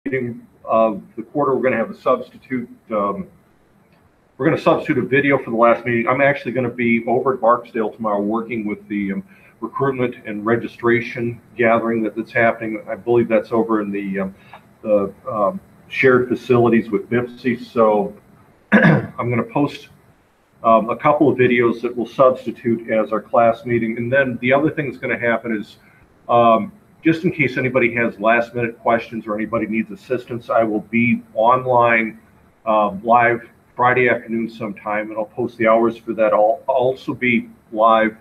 beginning of the quarter, we're going to have a substitute. We're going to substitute a video for the last meeting. I'm actually going to be over at Barksdale tomorrow working with the recruitment and registration gathering that's happening. I believe that's over in the shared facilities with PSYC. So I'm going to post a couple of videos that will substitute as our class meeting. And then the other thing that's going to happen is just in case anybody has last minute questions or anybody needs assistance, I will be online live Friday afternoon sometime, and I'll post the hours for that. I'll also be live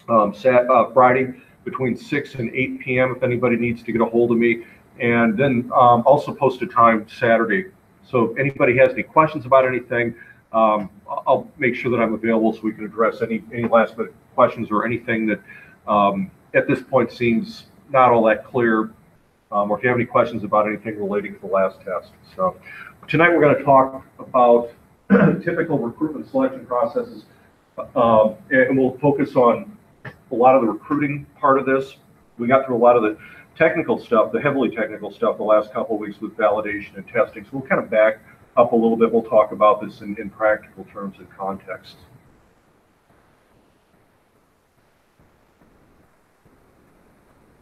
Friday between 6 and 8 p.m. if anybody needs to get a hold of me, and then also post a time Saturday. So if anybody has any questions about anything, I'll make sure that I'm available so we can address any last minute questions or anything that at this point seems not all that clear, or if you have any questions about anything relating to the last test. So tonight we're going to talk about typical recruitment selection processes, and we'll focus on a lot of the recruiting part of this. We got through a lot of the technical stuff, the heavily technical stuff, the last couple of weeks with validation and testing. So we'll kind of back up a little bit. We'll talk about this in practical terms and context.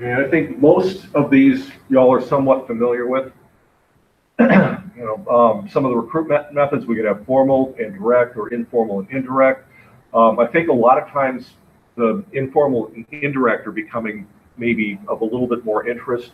And I think most of these y'all are somewhat familiar with. Some of the recruitment methods, we could have formal and direct, or informal and indirect. I think a lot of times the informal and indirect are becoming maybe of a little bit more interest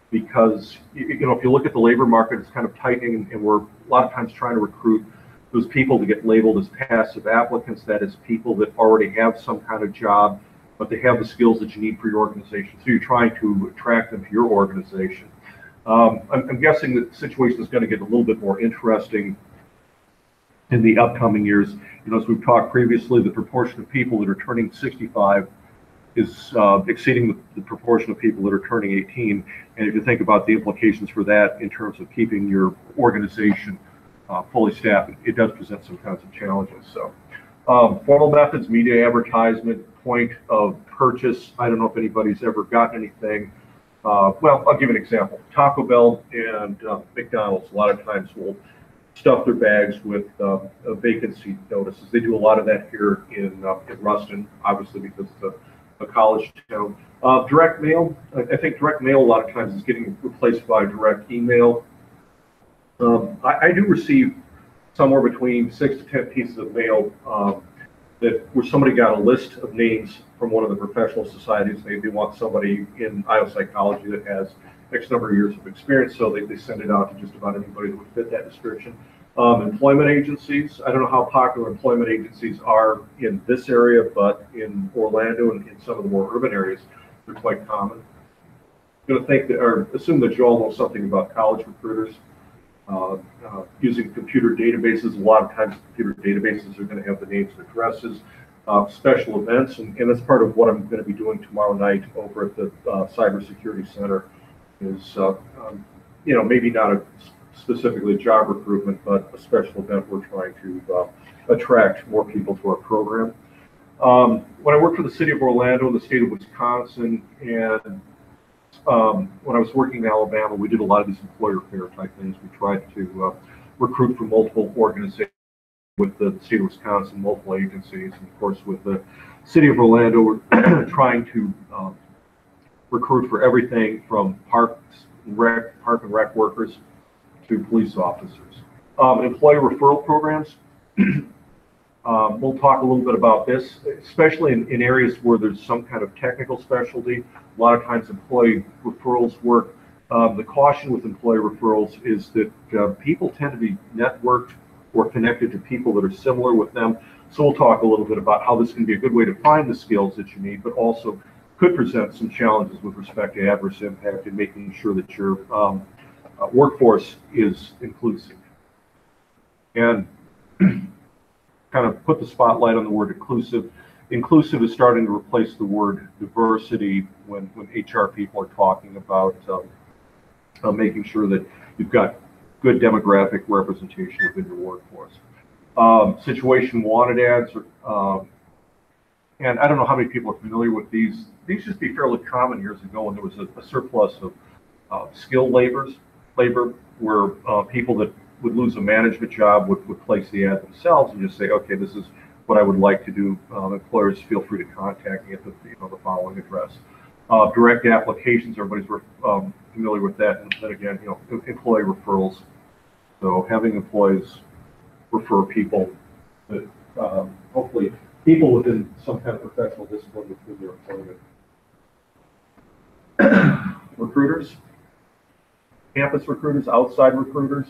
because, if you look at the labor market, it's kind of tightening, and we're a lot of times trying to recruit those people to get labeled as passive applicants, that is people that already have some kind of job, but they have the skills that you need for your organization. So you're trying to attract them to your organization. I'm guessing that the situation is going to get a little bit more interesting in the upcoming years. As we've talked previously, the proportion of people that are turning 65 is exceeding the proportion of people that are turning 18. And if you think about the implications for that in terms of keeping your organization fully staffed, it does present some kinds of challenges. So formal methods, media advertisement, point of purchase. I don't know if anybody's ever gotten anything. Well, I'll give an example. Taco Bell and McDonald's a lot of times will stuff their bags with vacancy notices. They do a lot of that here in Ruston, obviously because it's a college town. Direct mail, I think direct mail a lot of times is getting replaced by direct email. I do receive somewhere between 6 to 10 pieces of mail where somebody got a list of names from one of the professional societies. They want somebody in IO psychology that has X number of years of experience, so they send it out to just about anybody that would fit that description. Employment agencies, I don't know how popular employment agencies are in this area, but in Orlando and in some of the more urban areas, they're quite common. I'm going to think that, or assume that you all know something about college recruiters. Using computer databases, a lot of times computer databases are going to have the names and addresses. Special events, and that's part of what I'm going to be doing tomorrow night over at the Cybersecurity Center is, maybe not specifically job recruitment, but a special event we're trying to attract more people to our program. When I worked for the city of Orlando and the state of Wisconsin, and when I was working in Alabama, we did a lot of these employer fair type things. We tried to recruit from multiple organizations with the state of Wisconsin, multiple agencies, and of course with the city of Orlando, we're trying to recruit for everything from park and rec workers to police officers. Employee referral programs. We'll talk a little bit about this, especially in areas where there's some kind of technical specialty. A lot of times employee referrals work. The caution with employee referrals is that people tend to be networked or connected to people that are similar with them. So we'll talk a little bit about how this can be a good way to find the skills that you need, but also could present some challenges with respect to adverse impact and making sure that your workforce is inclusive. And kind of put the spotlight on the word inclusive. Inclusive is starting to replace the word diversity when HR people are talking about making sure that you've got good demographic representation within your workforce. Situation wanted ads, and I don't know how many people are familiar with these. These used to be fairly common years ago when there was a surplus of skilled laborers, labor, where people that would lose a management job would place the ad themselves and just say, okay, this is what I would like to do. Employers, feel free to contact me at the following address. Direct applications, everybody's familiar with that. And then again, employee referrals. So having employees refer people that hopefully people within some kind of professional discipline within their employment. Recruiters, campus recruiters, outside recruiters.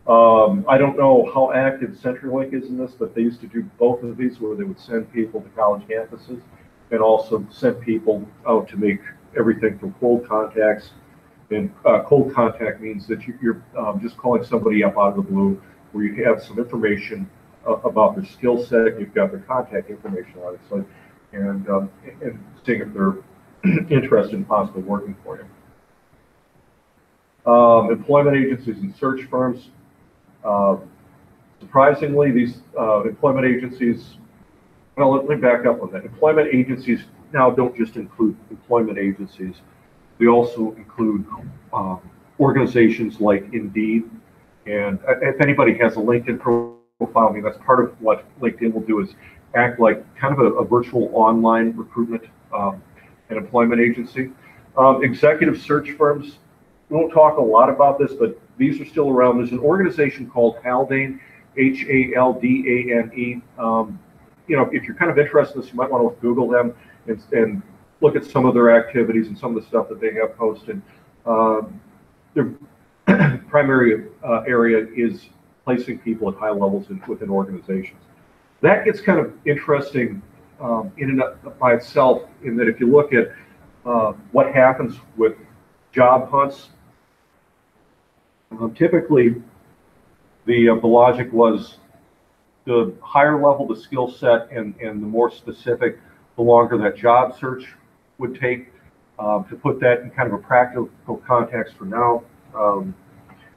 I don't know how active CenturyLink is in this, but they used to do both of these where they would send people to college campuses and also send people out to make everything from cold contacts. And cold contact means that you're just calling somebody up out of the blue where you have some information about their skill set, you've got their contact information, obviously, and seeing if they're interested in possibly working for you. Employment agencies and search firms. Surprisingly, these employment agencies, well, let me back up on that. Employment agencies now don't just include employment agencies. They also include organizations like Indeed. And if anybody has a LinkedIn profile, I mean, that's part of what LinkedIn will do is act like kind of a virtual online recruitment and employment agency. Executive search firms, we won't talk a lot about this, but these are still around. There's an organization called Haldane, Haldane. If you're kind of interested in this, you might want to Google them and look at some of their activities and some of the stuff that they have posted. Their primary area is placing people at high levels within organizations. That gets kind of interesting in and by itself, in that if you look at what happens with job hunts, typically the logic was the higher level the skill set and the more specific, the longer that job search would take. To put that in kind of a practical context for now,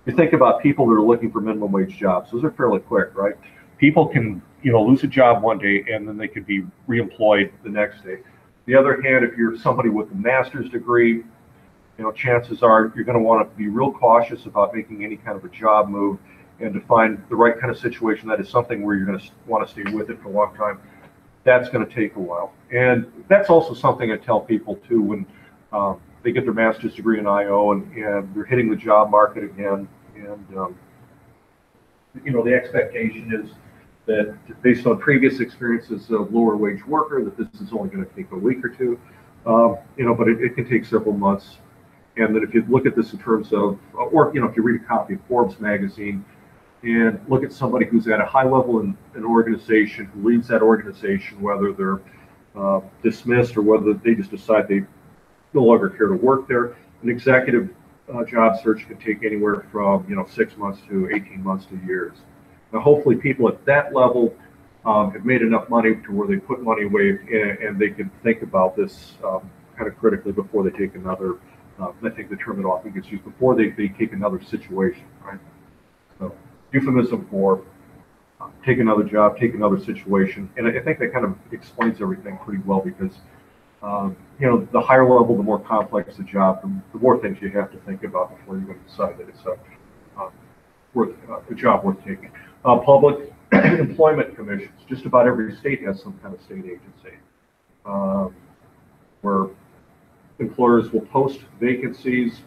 you think about people that are looking for minimum wage jobs. Those are fairly quick, right? People can, lose a job one day and then they could be reemployed the next day. The other hand, if you're somebody with a master's degree, chances are you're going to want to be real cautious about making any kind of a job move, and to find the right kind of situation that is something where you're going to want to stay with it for a long time. That's going to take a while. And that's also something I tell people too when they get their master's degree in IO and they're hitting the job market again. And, the expectation is that based on previous experiences of lower wage worker, that this is only going to take a week or two, but it can take several months. And that if you look at this in terms of, or, if you read a copy of Forbes magazine and look at somebody who's at a high level in an organization, who leads that organization, whether they're dismissed or whether they just decide they no longer care to work there, an executive job search can take anywhere from 6 months to 18 months to years. Now, hopefully, people at that level have made enough money to where they put money away and they can think about this kind of critically before they take another. I think the term that often gets used, before they take another situation, right? So, euphemism for take another job, take another situation, and I think that kind of explains everything pretty well because. The higher level, the more complex the job, the more things you have to think about before you're going to decide that it's a job worth taking. Public employment commissions. Just about every state has some kind of state agency where employers will post vacancies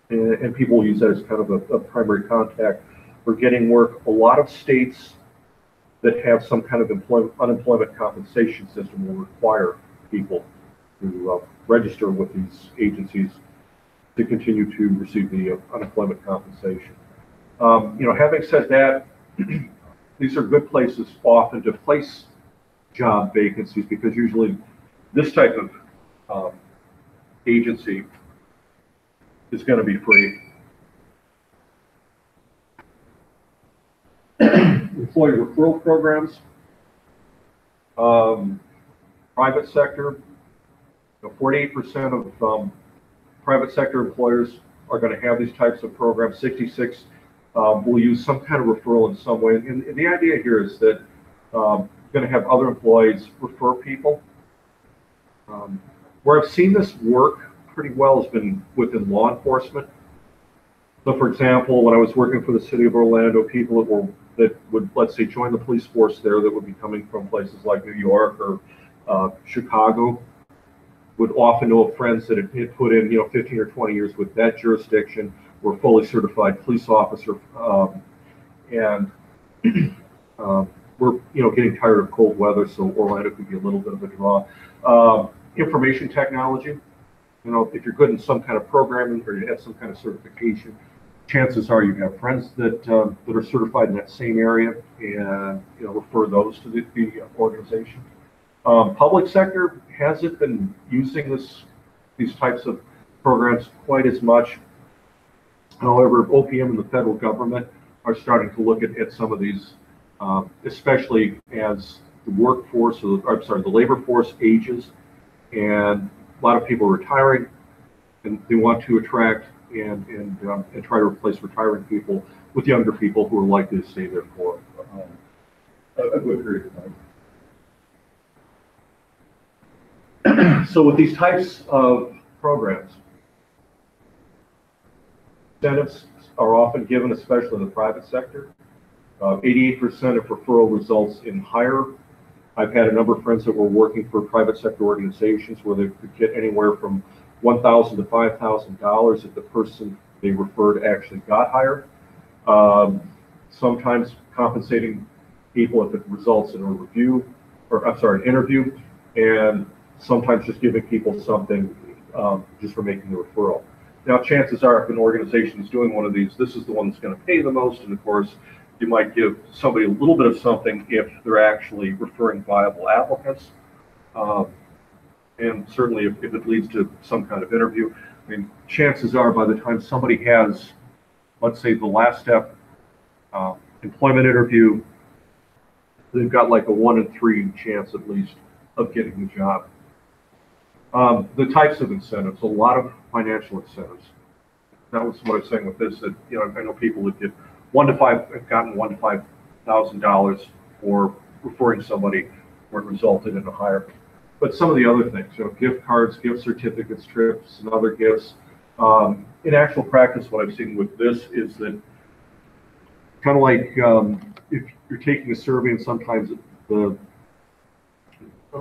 and people will use that as kind of a primary contact for getting work. A lot of states that have some kind of unemployment compensation system will require people to register with these agencies to continue to receive the unemployment compensation. Having said that, these are good places often to place job vacancies because usually this type of agency is going to be free. Employee referral programs. Private sector, 48% of private sector employers are going to have these types of programs. 66 will use some kind of referral in some way. And the idea here is that you're going to have other employees refer people. Where I've seen this work pretty well has been within law enforcement. So, for example, when I was working for the city of Orlando, people that would, let's say, join the police force there, that would be coming from places like New York or Chicago, would often know of friends that had put in, 15 or 20 years with that jurisdiction, were fully certified police officer, and we're, getting tired of cold weather, so Orlando could be a little bit of a draw. Information technology, if you're good in some kind of programming or you have some kind of certification, chances are you have friends that are certified in that same area, and refer those to the organization. Public sector hasn't been using these types of programs quite as much. However, OPM and the federal government are starting to look at some of these, especially as the workforce, the labor force ages, and a lot of people are retiring, and they want to attract and try to replace retiring people with younger people who are likely to stay there for a good period of time. So with these types of programs, incentives are often given, especially in the private sector. 88% of referral results in hire. I've had a number of friends that were working for private sector organizations where they could get anywhere from $1,000 to $5,000 if the person they referred actually got hired. Sometimes compensating people if it results in an interview, and sometimes just giving people something just for making the referral. Now, chances are, if an organization is doing one of these, this is the one that's going to pay the most, and of course, you might give somebody a little bit of something if they're actually referring viable applicants. And certainly if it leads to some kind of interview. I mean, chances are by the time somebody has, let's say, the last step, employment interview, they've got like a 1 in 3 chance at least of getting the job. The types of incentives, a lot of financial incentives. That was what I was saying with this, that, I know people that get have gotten $1,000 to $5,000 for referring somebody where it resulted in a hire. But some of the other things, gift cards, gift certificates, trips, and other gifts. In actual practice, what I've seen with this is that kind of like if you're taking a survey, and sometimes an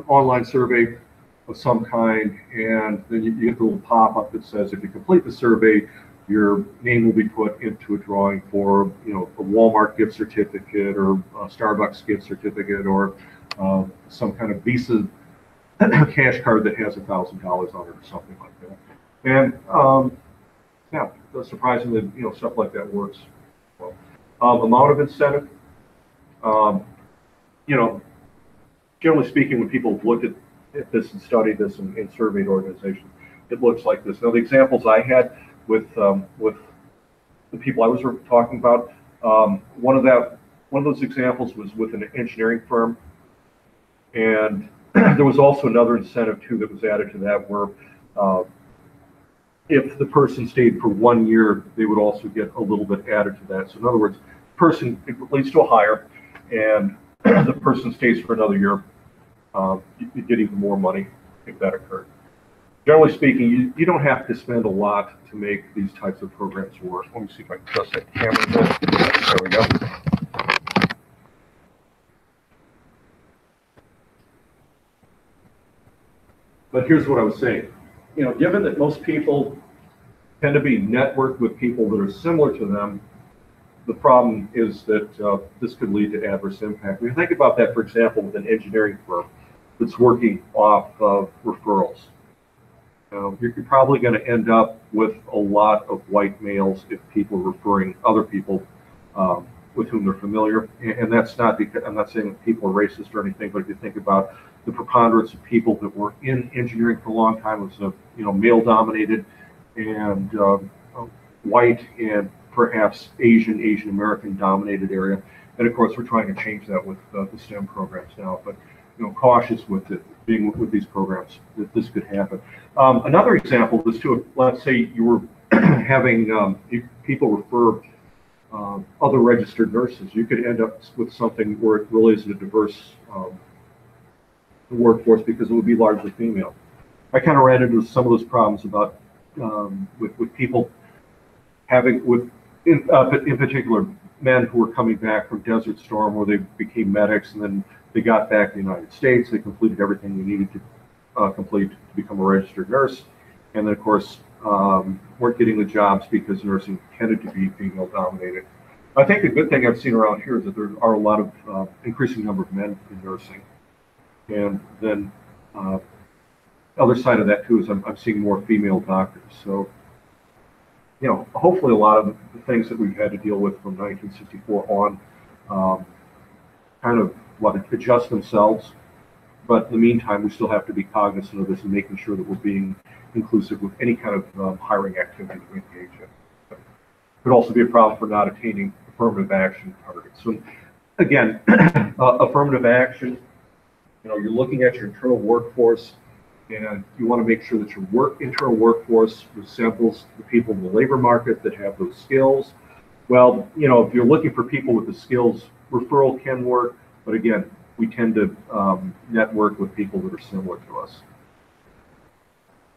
online survey of some kind, and then you get the little pop-up that says if you complete the survey, your name will be put into a drawing for a Walmart gift certificate or a Starbucks gift certificate or some kind of Visa cash card that has $1,000 on it or something like that. And yeah, surprisingly, stuff like that works well. Amount of incentive, generally speaking, when people have looked at this and studied this and surveyed organizations, it looks like this. Now, the examples I had with the people I was talking about, one of those examples was with an engineering firm, and there was also another incentive too that was added to that, where if the person stayed for 1 year, they would also get a little bit added to that. So in other words, it leads to a hire, and the person stays for another year, you get even more money if that occurred. Generally speaking, you don't have to spend a lot to make these types of programs work. Let me see if I can adjust that camera a bit. There we go. But here's what I was saying. Given that most people tend to be networked with people that are similar to them, the problem is that this could lead to adverse impact. When you think about that, for example, with an engineering firm that's working off of referrals, you're probably going to end up with a lot of white males if people are referring other people with whom they're familiar. And that's not because I'm not saying that people are racist or anything, but if you think about the preponderance of people that were in engineering for a long time was male dominated and white and perhaps Asian American dominated area. And of course, we're trying to change that with the STEM programs now, but cautious with it being with these programs that this could happen. Another example is let's say you were having people refer other registered nurses. You could end up with something where it really isn't a diverse workforce because it would be largely female. I kind of ran into some of those problems about with people having in particular, men who were coming back from Desert Storm where they became medics and then they got back to the United States. They completed everything they needed to complete to become a registered nurse. And then, of course, weren't getting the jobs because nursing tended to be female dominated. I think the good thing I've seen around here is that there are a lot of increasing number of men in nursing. And then other side of that too is I'm seeing more female doctors. So, you know, hopefully a lot of the things that we've had to deal with from 1964 on kind of adjust themselves. But in the meantime, we still have to be cognizant of this and making sure that we're being inclusive with any kind of hiring activity that we engage in. It could also be a problem for not attaining affirmative action targets. So again, affirmative action, you know, you're looking at your internal workforce and you want to make sure that your internal workforce resembles the people in the labor market that have those skills. Well, you know, if you're looking for people with the skills, referral can work, but again, we tend to network with people that are similar to us.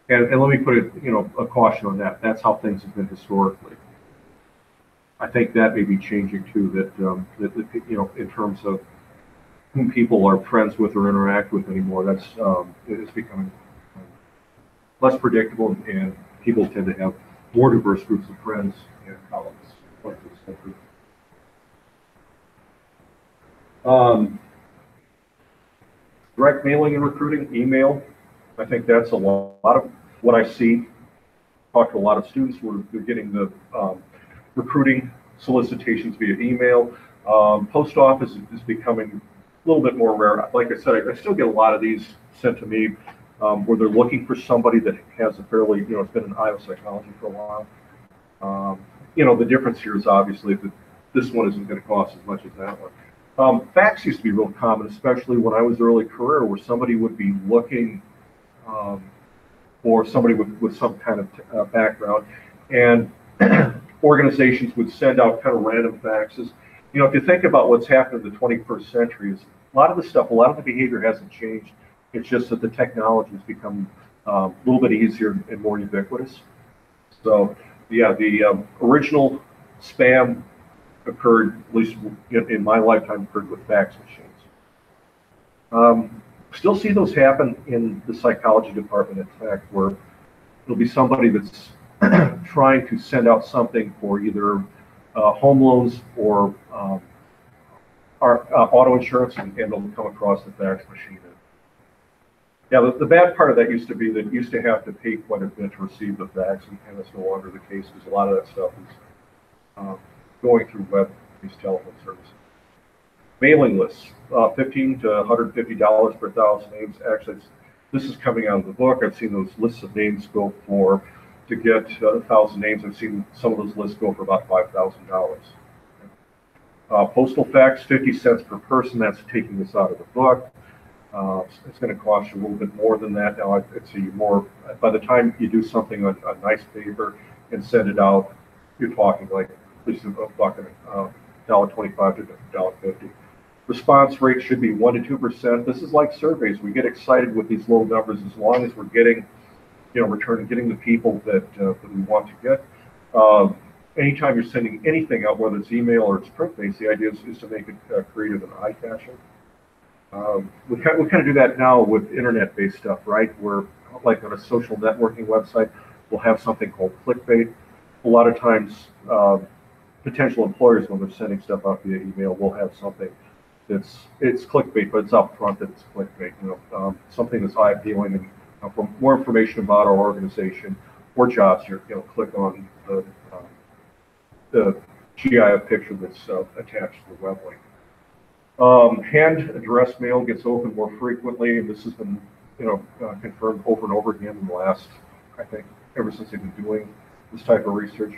And let me put it, you know, a caution on that. That's how things have been historically. I think that may be changing too. That you know, in terms of whom people are friends with or interact with anymore, that's it is becoming less predictable, and people tend to have more diverse groups of friends and colleagues. Direct mailing and recruiting, email. I think that's a lot of what I see. Talk to a lot of students who are getting the recruiting solicitations via email. Post office is becoming a little bit more rare. Like I said, I still get a lot of these sent to me where they're looking for somebody that has a fairly, you know, it's been in Iowa psychology for a while. You know, the difference here is obviously that this one isn't going to cost as much as that one. Fax used to be real common, especially when I was early career, where somebody would be looking for somebody with some kind of background, and organizations would send out kind of random faxes. You know, if you think about what's happened in the 21st century, is a lot of the behavior hasn't changed. It's just that the technology has become a little bit easier and more ubiquitous. So, yeah, the original spam occurred, at least in my lifetime, occurred with fax machines. Still see those happen in the psychology department, in fact, where it'll be somebody that's trying to send out something for either home loans or auto insurance, and they'll come across the fax machine. Yeah, the bad part of that used to be that you used to have to pay quite a bit to receive the fax, and that's no longer the case because a lot of that stuff is going through web-based telephone services. Mailing lists, $15 to $150 per 1,000 names. Actually, this is coming out of the book. I've seen those lists of names go for, to get 1,000 names, I've seen some of those lists go for about $5,000. Postal fax, 50 cents per person. That's taking this out of the book. It's going to cost you a little bit more than that. Now, I'd say more, by the time you do something on nice paper and send it out, you're talking like at least $1.25 to $1.50. Response rate should be 1 to 2%. This is like surveys. We get excited with these low numbers as long as we're getting, you know, return and getting the people that we want to get. Anytime you're sending anything out, whether it's email or it's print-based, the idea is to make it creative and eye-catching. We kind of do that now with internet-based stuff, right? Where, like on a social networking website, we'll have something called clickbait. A lot of times, potential employers, when they're sending stuff out via email, will have something it's clickbait, but it's up front that it's clickbait. You know, something that's eye-appealing, and for more information about our organization or jobs, you know, click on the GIF picture that's attached to the web link. Hand addressed mail gets opened more frequently, and this has been, you know, confirmed over and over again in the last, I think, ever since they've been doing this type of research.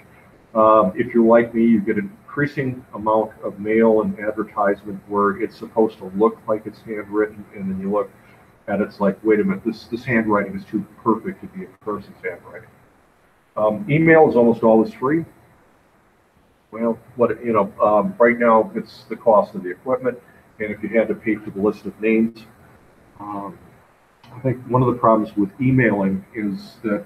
If you're like me, you get an increasing amount of mail and advertisement where it's supposed to look like it's handwritten, and then you look at it, it's like, wait a minute, this handwriting is too perfect to be a person's handwriting. Email is almost always free. Well, right now it's the cost of the equipment, and if you had to pay for the list of names, I think one of the problems with emailing is that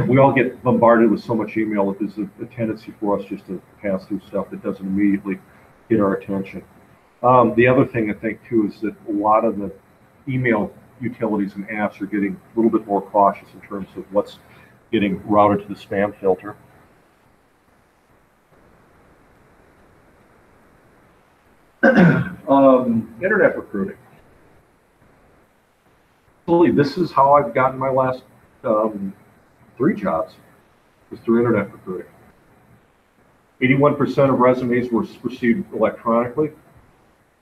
we all get bombarded with so much email that there's a tendency for us just to pass through stuff that doesn't immediately get our attention. The other thing I think too is that a lot of the email utilities and apps are getting a little bit more cautious in terms of what's getting routed to the spam filter. Internet recruiting. Actually, this is how I've gotten my last 3 jobs, was through internet recruiting. 81% of resumes were received electronically.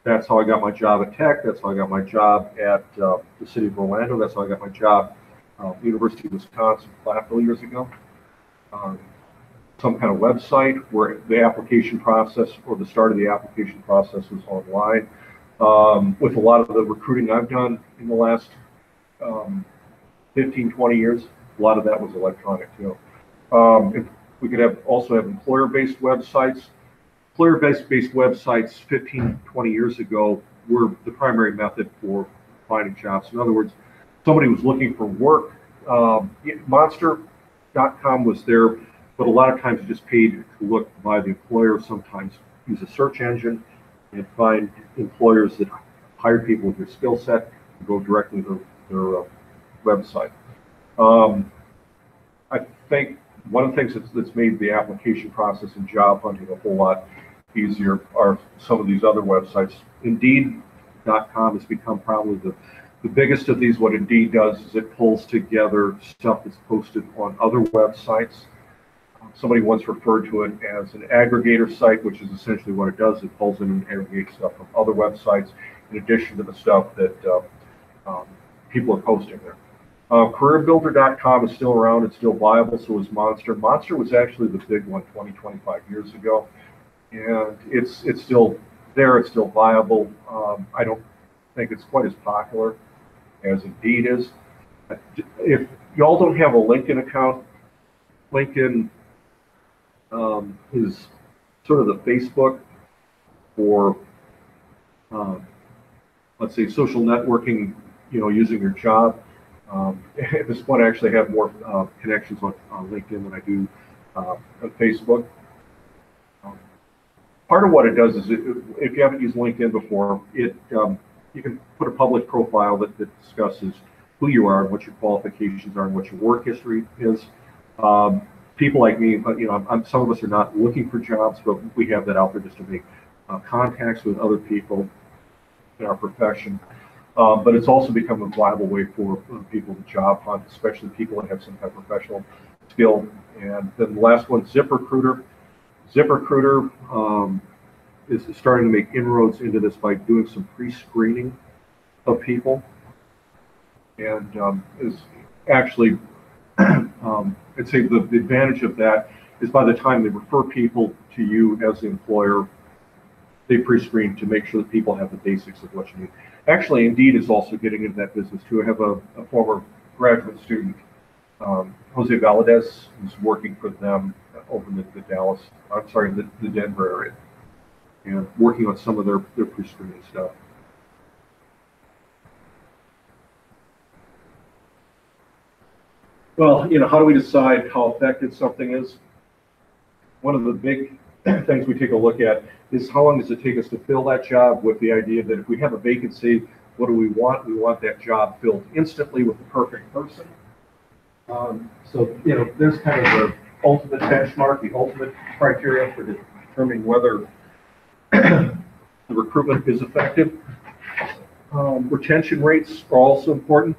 That's how I got my job at Tech. That's how I got my job at the city of Orlando. That's how I got my job at University of Wisconsin, Platteville years ago. Some kind of website where the application process or the start of the application process was online. With a lot of the recruiting I've done in the last 15, 20 years, a lot of that was electronic too. We could also have employer-based websites. Employer-based websites 15, 20 years ago were the primary method for finding jobs. In other words, somebody was looking for work. Monster.com was there, but a lot of times you just paid to look by the employer, sometimes use a search engine and find employers that hired people with your skill set and go directly to their website. I think one of the things that's made the application process and job hunting a whole lot easier are some of these other websites. Indeed.com has become probably the biggest of these. What Indeed does is it pulls together stuff that's posted on other websites. Somebody once referred to it as an aggregator site, which is essentially what it does. It pulls in and aggregates stuff from other websites in addition to the stuff that people are posting there. CareerBuilder.com is still around. It's still viable. So is Monster. Monster was actually the big one 20, 25 years ago. And it's still there. It's still viable. I don't think it's quite as popular as Indeed is. If y'all don't have a LinkedIn account, LinkedIn is sort of the Facebook for, let's say, social networking, using your job. At this point, I actually have more connections on LinkedIn than I do on Facebook. Part of what it does is, if you haven't used LinkedIn before, you can put a public profile that discusses who you are and what your qualifications are and what your work history is. People like me, some of us are not looking for jobs, but we have that out there just to make contacts with other people in our profession. But it's also become a viable way for people to job hunt, especially people that have some kind of professional skill. And then the last one, ZipRecruiter. ZipRecruiter is starting to make inroads into this by doing some pre-screening of people, and is actually, I'd say the advantage of that is by the time they refer people to you as the employer, they pre-screen to make sure that people have the basics of what you need. Actually, Indeed is also getting into that business too. I have a former graduate student, Jose Valadez, who's working for them over in the Denver area, and working on some of their pre-screening stuff. Well, how do we decide how effective something is? One of the big things we take a look at is how long does it take us to fill that job, with the idea that if we have a vacancy, what do we want? We want that job filled instantly with the perfect person. So, there's kind of the ultimate benchmark, the ultimate criteria for determining whether the recruitment is effective. Retention rates are also important.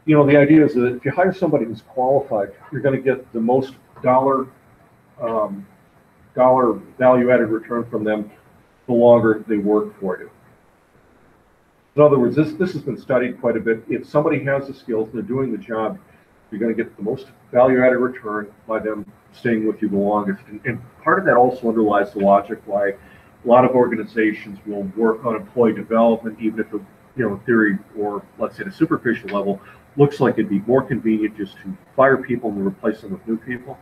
The idea is that if you hire somebody who's qualified, you're going to get the most dollar value-added return from them the longer they work for you. In other words, this has been studied quite a bit. If somebody has the skills and they're doing the job, you're going to get the most value-added return by them staying with you the longest. And part of that also underlies the logic why a lot of organizations will work on employee development, even if, in theory, or let's say at a superficial level, looks like it'd be more convenient just to fire people and replace them with new people.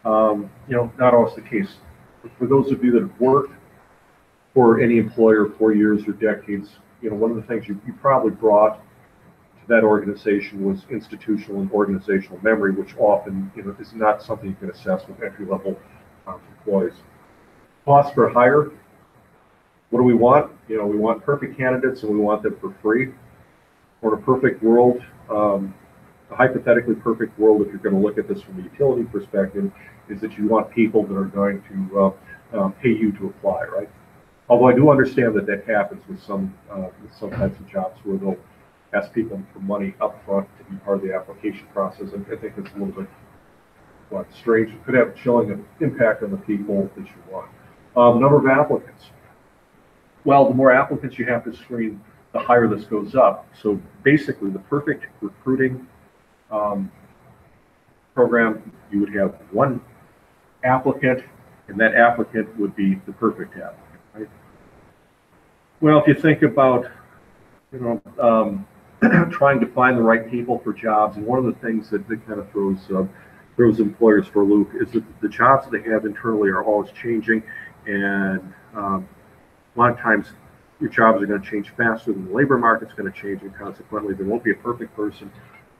Not always the case. For those of you that have worked for any employer for years or decades, one of the things you probably brought to that organization was institutional and organizational memory, which often is not something you can assess with entry-level employees. Cost per hire. What do we want? We want perfect candidates, and we want them for free. Or in a perfect world, a hypothetically perfect world, if you're going to look at this from a utility perspective, is that you want people that are going to pay you to apply, right? Although I do understand that that happens with some types of jobs where they'll ask people for money up front to be part of the application process. And I think it's a little bit strange. It could have a chilling impact on the people that you want. Number of applicants. Well, the more applicants you have to screen, the higher this goes up. So basically, the perfect recruiting program, you would have one applicant, and that applicant would be the perfect applicant, right? Well, if you think about, trying to find the right people for jobs, and one of the things that kind of throws employers for a loop is that the jobs that they have internally are always changing, and a lot of times your jobs are going to change faster than the labor market's going to change, and consequently there won't be a perfect person.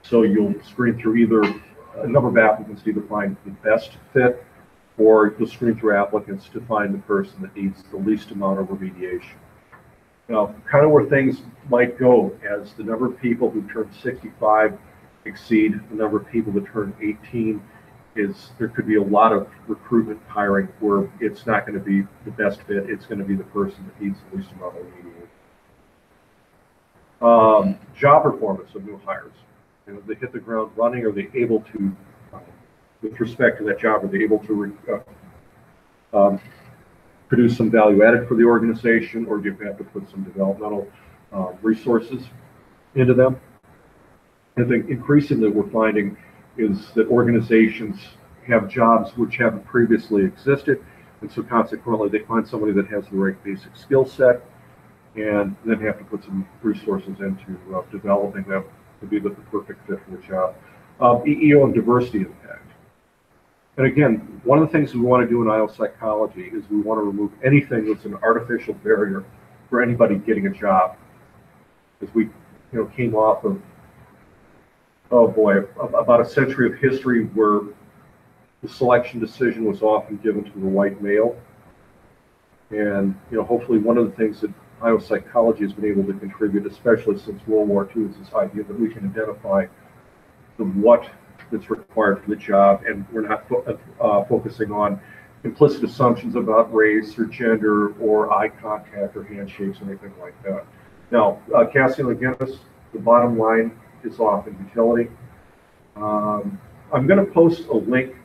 So you'll screen through either a number of applicants to either find the best fit, or you'll screen through applicants to find the person that needs the least amount of remediation. Now, kind of where things might go as the number of people who turn 65 exceed the number of people that turn 18 is there could be a lot of recruitment hiring where it's not going to be the best fit, it's going to be the person that needs the least amount of remediation. Job performance of new hires. They hit the ground running, are they able to, with respect to that job, are they able to produce some value added for the organization, or do you have to put some developmental resources into them? I think increasingly we're finding is that organizations have jobs which haven't previously existed, and so consequently they find somebody that has the right basic skill set, and then have to put some resources into developing them to be the perfect fit for the job. EEO and diversity impact. And again, one of the things we want to do in IO psychology is we want to remove anything that's an artificial barrier for anybody getting a job. As we came off of, oh boy, about a century of history where the selection decision was often given to the white male. And hopefully one of the things that IO psychology has been able to contribute, especially since World War II, is this idea that we can identify the what that's required for the job, and we're not focusing on implicit assumptions about race or gender or eye contact or handshakes or anything like that. Now, Cassian McGinnis, the bottom line is off in utility. I'm going to post a link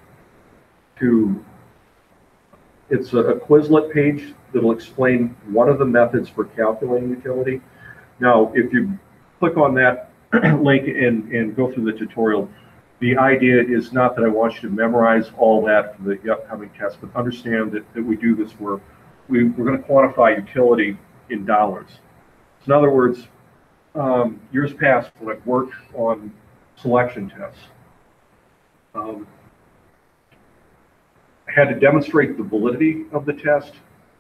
to, it's a Quizlet page that'll explain one of the methods for calculating utility. Now, if you click on that link and go through the tutorial, the idea is not that I want you to memorize all that for the upcoming test, but understand that we do this work. We're going to quantify utility in dollars. So in other words, years past when I've worked on selection tests, I had to demonstrate the validity of the test,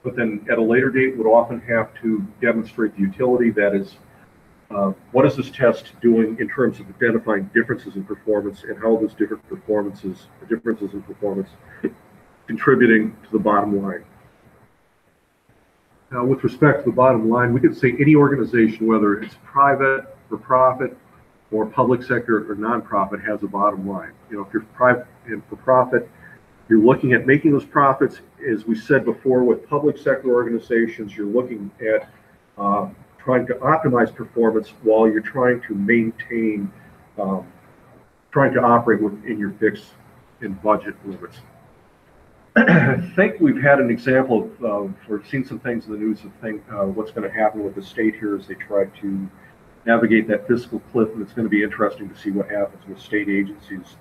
but then at a later date would often have to demonstrate the utility, that is, what is this test doing in terms of identifying differences in performance, and how those differences in performance contributing to the bottom line. Now, with respect to the bottom line, we could say any organization, whether it's private, for profit, or public sector or nonprofit, has a bottom line. If you're private and for profit, you're looking at making those profits. As we said before, with public sector organizations, you're looking at trying to optimize performance while you're trying to maintain, trying to operate within your fixed and budget limits. I think we've had an example of, or seen some things in the news of what's going to happen with the state here as they try to navigate that fiscal cliff, and it's going to be interesting to see what happens with state agencies,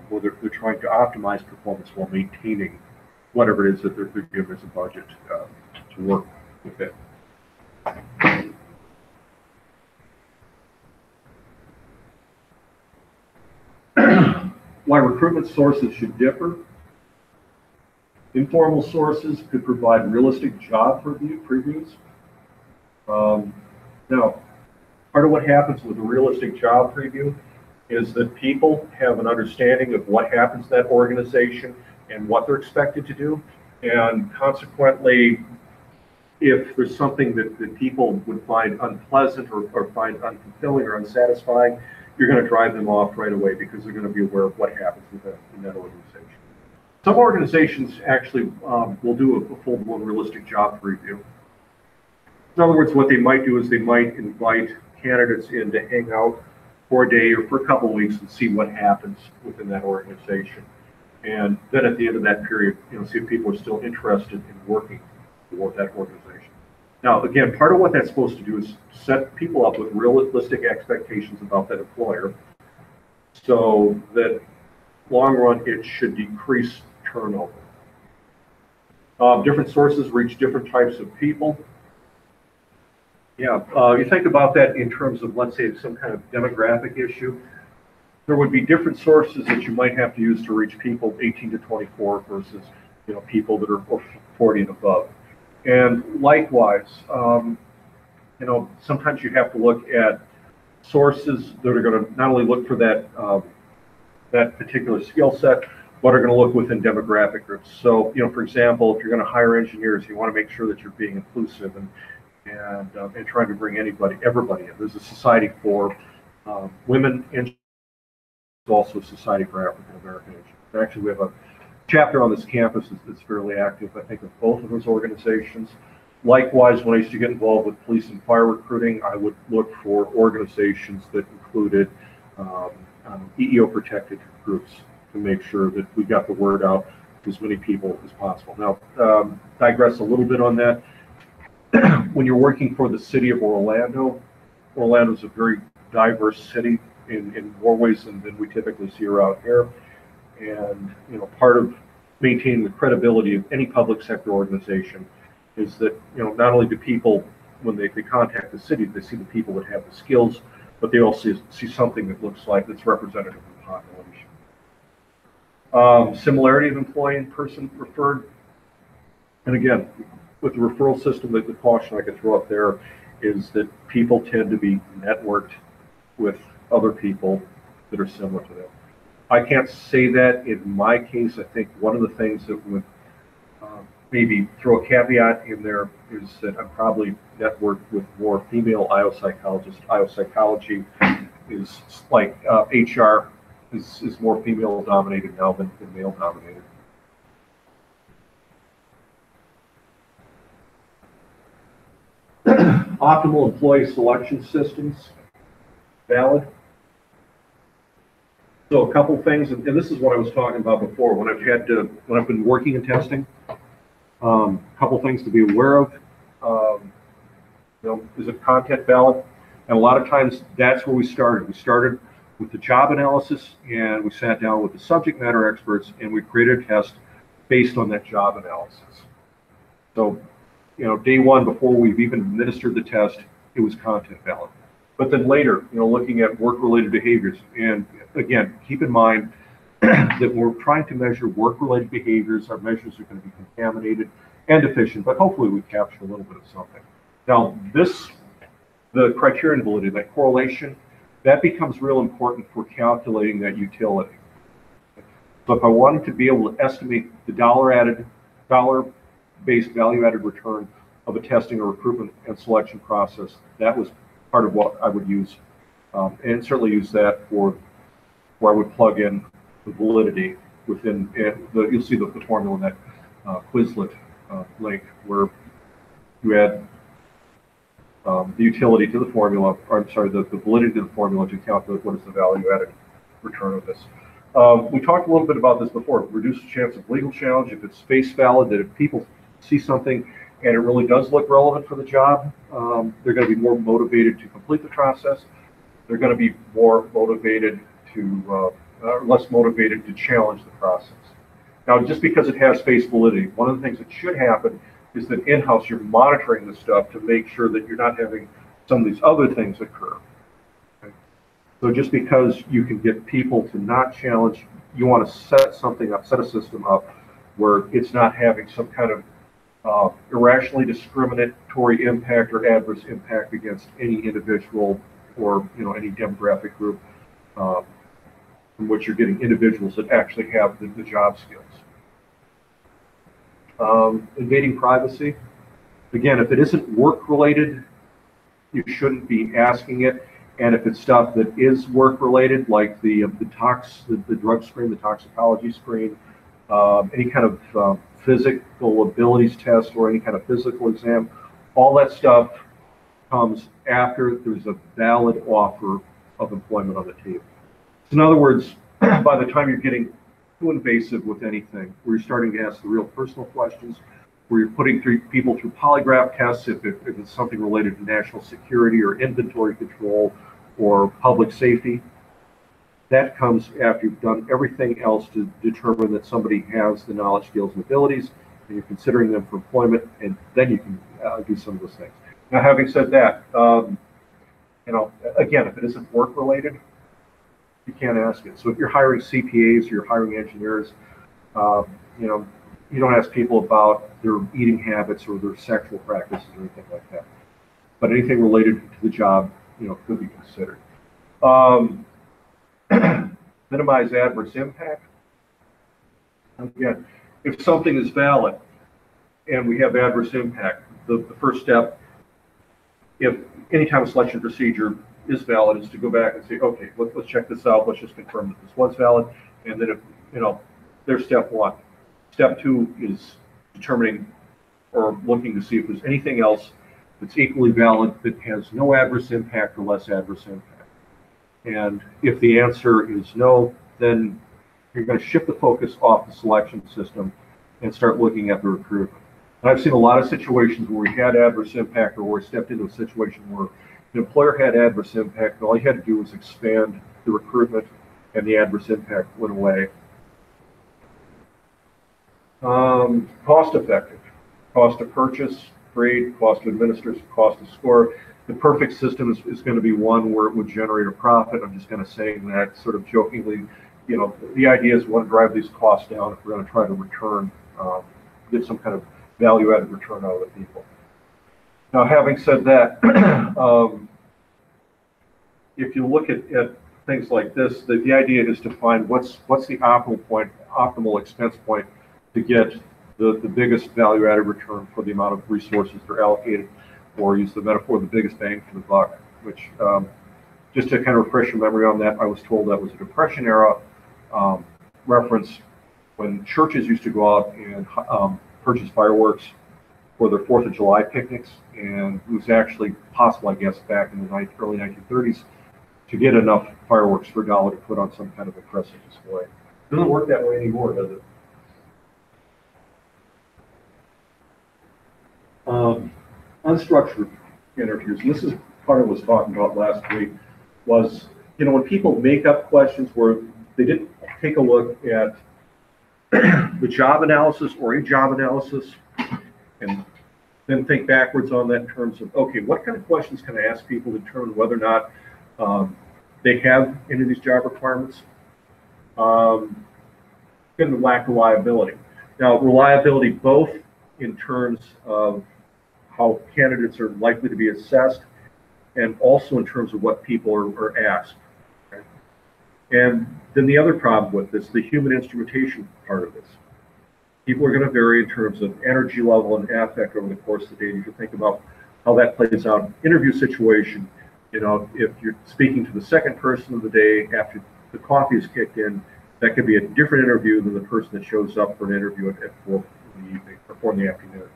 where they're trying to optimize performance while maintaining whatever it is that they're given as a budget to work with it. Why recruitment sources should differ. Informal sources could provide realistic job previews. Now, Part of what happens with a realistic job preview is that people have an understanding of what happens in that organization and what they're expected to do. And consequently, if there's something that people would find unpleasant or find unfulfilling or unsatisfying, you're going to drive them off right away because they're going to be aware of what happens in that organization. Some organizations actually will do a full-blown realistic job review. In other words, what they might do is they might invite candidates in to hang out for a day or for a couple of weeks and see what happens within that organization. And then at the end of that period, see if people are still interested in working for that organization. Now, again, part of what that's supposed to do is set people up with realistic expectations about that employer so that long run it should decrease turnover. Different sources reach different types of people. Yeah, you think about that in terms of, let's say, some kind of demographic issue. There would be different sources that you might have to use to reach people 18 to 24 versus, people that are 40 and above. And likewise, sometimes you have to look at sources that are going to not only look for that particular skill set, but are going to look within demographic groups. So, for example, if you're going to hire engineers, you want to make sure that you're being inclusive and trying to bring everybody in. There's a society for women engineers, also a society for African American engineers. Actually, we have a chapter on this campus that's fairly active, I think, of both of those organizations. Likewise, when I used to get involved with police and fire recruiting, I would look for organizations that included EEO protected groups to make sure that we got the word out to as many people as possible. Now, digress a little bit on that. When you're working for the city of Orlando, Orlando is a very diverse city in more ways than we typically see around here. And part of maintaining the credibility of any public sector organization is that not only do people, when they contact the city, they see the people that have the skills, but they also see something that looks like that's representative of the population. Similarity of employee and person referred. And again, with the referral system, the caution I could throw up there is that people tend to be networked with other people that are similar to them. I can't say that in my case. I think one of the things that would maybe throw a caveat in there is that I'm probably networked with more female IO psychologists. IO psychology is like HR is more female dominated now than male dominated. Optimal employee selection systems, valid. So a couple things, and this is what I was talking about before. When I've been working in testing, a couple things to be aware of. Is it content valid? And a lot of times that's where we started. We started with the job analysis, and we sat down with the subject matter experts, and we created a test based on that job analysis. So, day one, before we've even administered the test, it was content valid. But then later, looking at work-related behaviors, and again, keep in mind that we're trying to measure work-related behaviors. Our measures are going to be contaminated and deficient, but hopefully we capture a little bit of something. Now, the criterion validity, that correlation, that becomes real important for calculating that utility. So if I wanted to be able to estimate the dollar-based value-added return of a testing or recruitment and selection process, that was part of what I would use, and certainly use that for where I would plug in the validity within you'll see the formula in that Quizlet link where you add the utility to the formula, or I'm sorry, the validity to the formula to calculate what is the value-added return of this. We talked a little bit about this before. Reduce the chance of legal challenge if it's face valid, that if people see something and it really does look relevant for the job, they're going to be more motivated to complete the process. They're going to be more motivated less motivated to challenge the process. Now, just because it has face validity, one of the things that should happen is that in-house you're monitoring the stuff to make sure that you're not having some of these other things occur. Okay? So just because you can get people to not challenge, you want to set something up, set a system up where it's not having some kind of irrationally discriminatory impact or adverse impact against any individual or any demographic group from which you're getting individuals that actually have the job skills. Invading privacy. Again, if it isn't work-related, you shouldn't be asking it. And if it's stuff that is work-related, like the drug screen, the toxicology screen, any kind of physical abilities test or any kind of physical exam, all that stuff comes after there's a valid offer of employment on the table. So in other words, by the time you're getting too invasive with anything, where you're starting to ask the real personal questions, where you're putting people through polygraph tests if it's something related to national security or inventory control or public safety, that comes after you've done everything else to determine that somebody has the knowledge, skills, and abilities, and you're considering them for employment, and then you can do some of those things. Now, having said that, again, if it isn't work-related, you can't ask it. So if you're hiring CPAs or you're hiring engineers, you don't ask people about their eating habits or their sexual practices or anything like that. But anything related to the job, could be considered. Minimize adverse impact. Again, if something is valid and we have adverse impact, the first step, if any type of selection procedure is valid, is to go back and say, okay, let's check this out. Let's just confirm that this was valid. And then if, there's step one. Step two is determining or looking to see if there's anything else that's equally valid that has no adverse impact or less adverse impact. And if the answer is no, then you're going to shift the focus off the selection system and start looking at the recruitment. And I've seen a lot of situations where we had adverse impact, or where we stepped into a situation where the employer had adverse impact, and all he had to do was expand the recruitment, and the adverse impact went away. Cost effective. Cost to purchase, grade, cost to administer, cost to score. The perfect system is going to be one where it would generate a profit. I'm just kind of saying that sort of jokingly. The idea is we want to drive these costs down if we're going to try to return, get some kind of value-added return out of the people. Now, having said that, if you look at things like this, the idea is to find what's the optimal expense point to get the biggest value-added return for the amount of resources that are allocated, or use the metaphor, the biggest bang for the buck, which, just to kind of refresh your memory on that, I was told that was a Depression era reference when churches used to go out and purchase fireworks for their 4th of July picnics, and it was actually possible, I guess, back in the early 1930s to get enough fireworks for $1 to put on some kind of impressive display. It doesn't work that way anymore, does it? Unstructured interviews, and this is part of what I was talking about last week, was, when people make up questions where they didn't take a look at the job analysis or a job analysis, and then think backwards on that in terms of, okay, what kind of questions can I ask people to determine whether or not they have any of these job requirements? And the lack of reliability. Now, reliability both in terms of how candidates are likely to be assessed, and also in terms of what people are asked. Okay? And then the other problem with this, the human instrumentation part of this. People are going to vary in terms of energy level and affect over the course of the day. You can think about how that plays out in an interview situation. If you're speaking to the second person of the day after the coffee is kicked in, that could be a different interview than the person that shows up for an interview at 4 in the evening or 4 in the afternoon.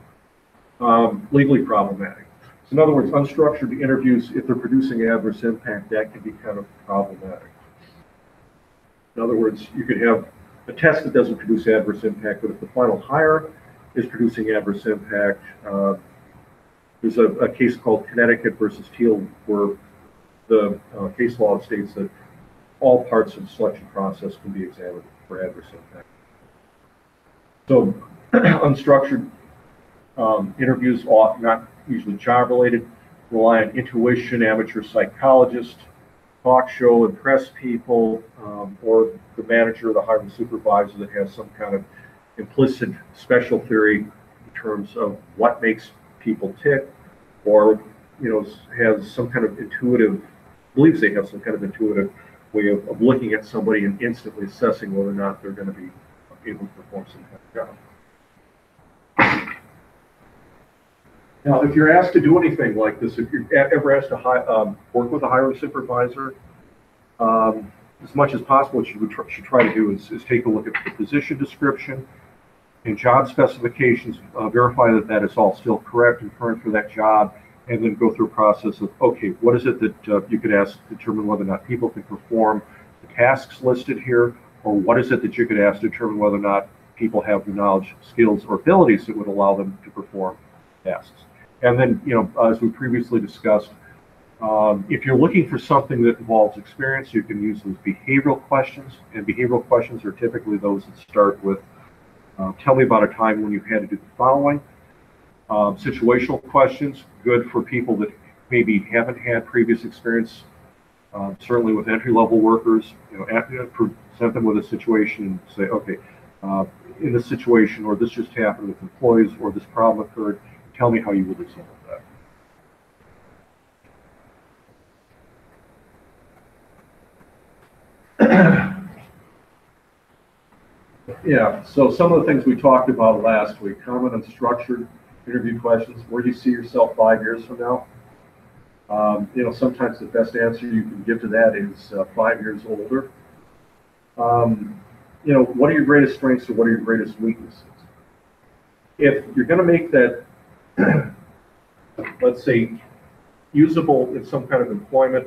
Legally problematic. So in other words, unstructured interviews, if they're producing adverse impact, that can be kind of problematic. In other words, you could have a test that doesn't produce adverse impact, but if the final hire is producing adverse impact, there's a case called Connecticut versus Teal, where the case law states that all parts of the selection process can be examined for adverse impact. So unstructured interviews, not usually job related, rely on intuition, amateur psychologist, talk show, impress people, or the manager or the hiring supervisor that has some kind of implicit special theory in terms of what makes people tick, or has some kind of intuitive believes they have some kind of intuitive way of looking at somebody and instantly assessing whether or not they're going to be able to perform some kind of job. Now, if you're asked to do anything like this, if you're ever asked to work with a hiring supervisor, as much as possible, what you should try to do is take a look at the position description and job specifications, verify that that is all still correct and current for that job, and then go through a process of, okay, what is it that you could ask to determine whether or not people can perform the tasks listed here, or what is it that you could ask to determine whether or not people have the knowledge, skills, or abilities that would allow them to perform tasks. And then, as we previously discussed, if you're looking for something that involves experience, you can use those behavioral questions. And behavioral questions are typically those that start with, tell me about a time when you had to do the following. Situational questions, good for people that maybe haven't had previous experience, certainly with entry-level workers. Present them with a situation and say, okay, in this situation, or this just happened with employees, or this problem occurred. Tell me how you would resolve that. Yeah, so some of the things we talked about last week, common and structured interview questions. Where do you see yourself 5 years from now? Sometimes the best answer you can give to that is 5 years older. What are your greatest strengths or what are your greatest weaknesses? If you're going to make that let's say, usable in some kind of employment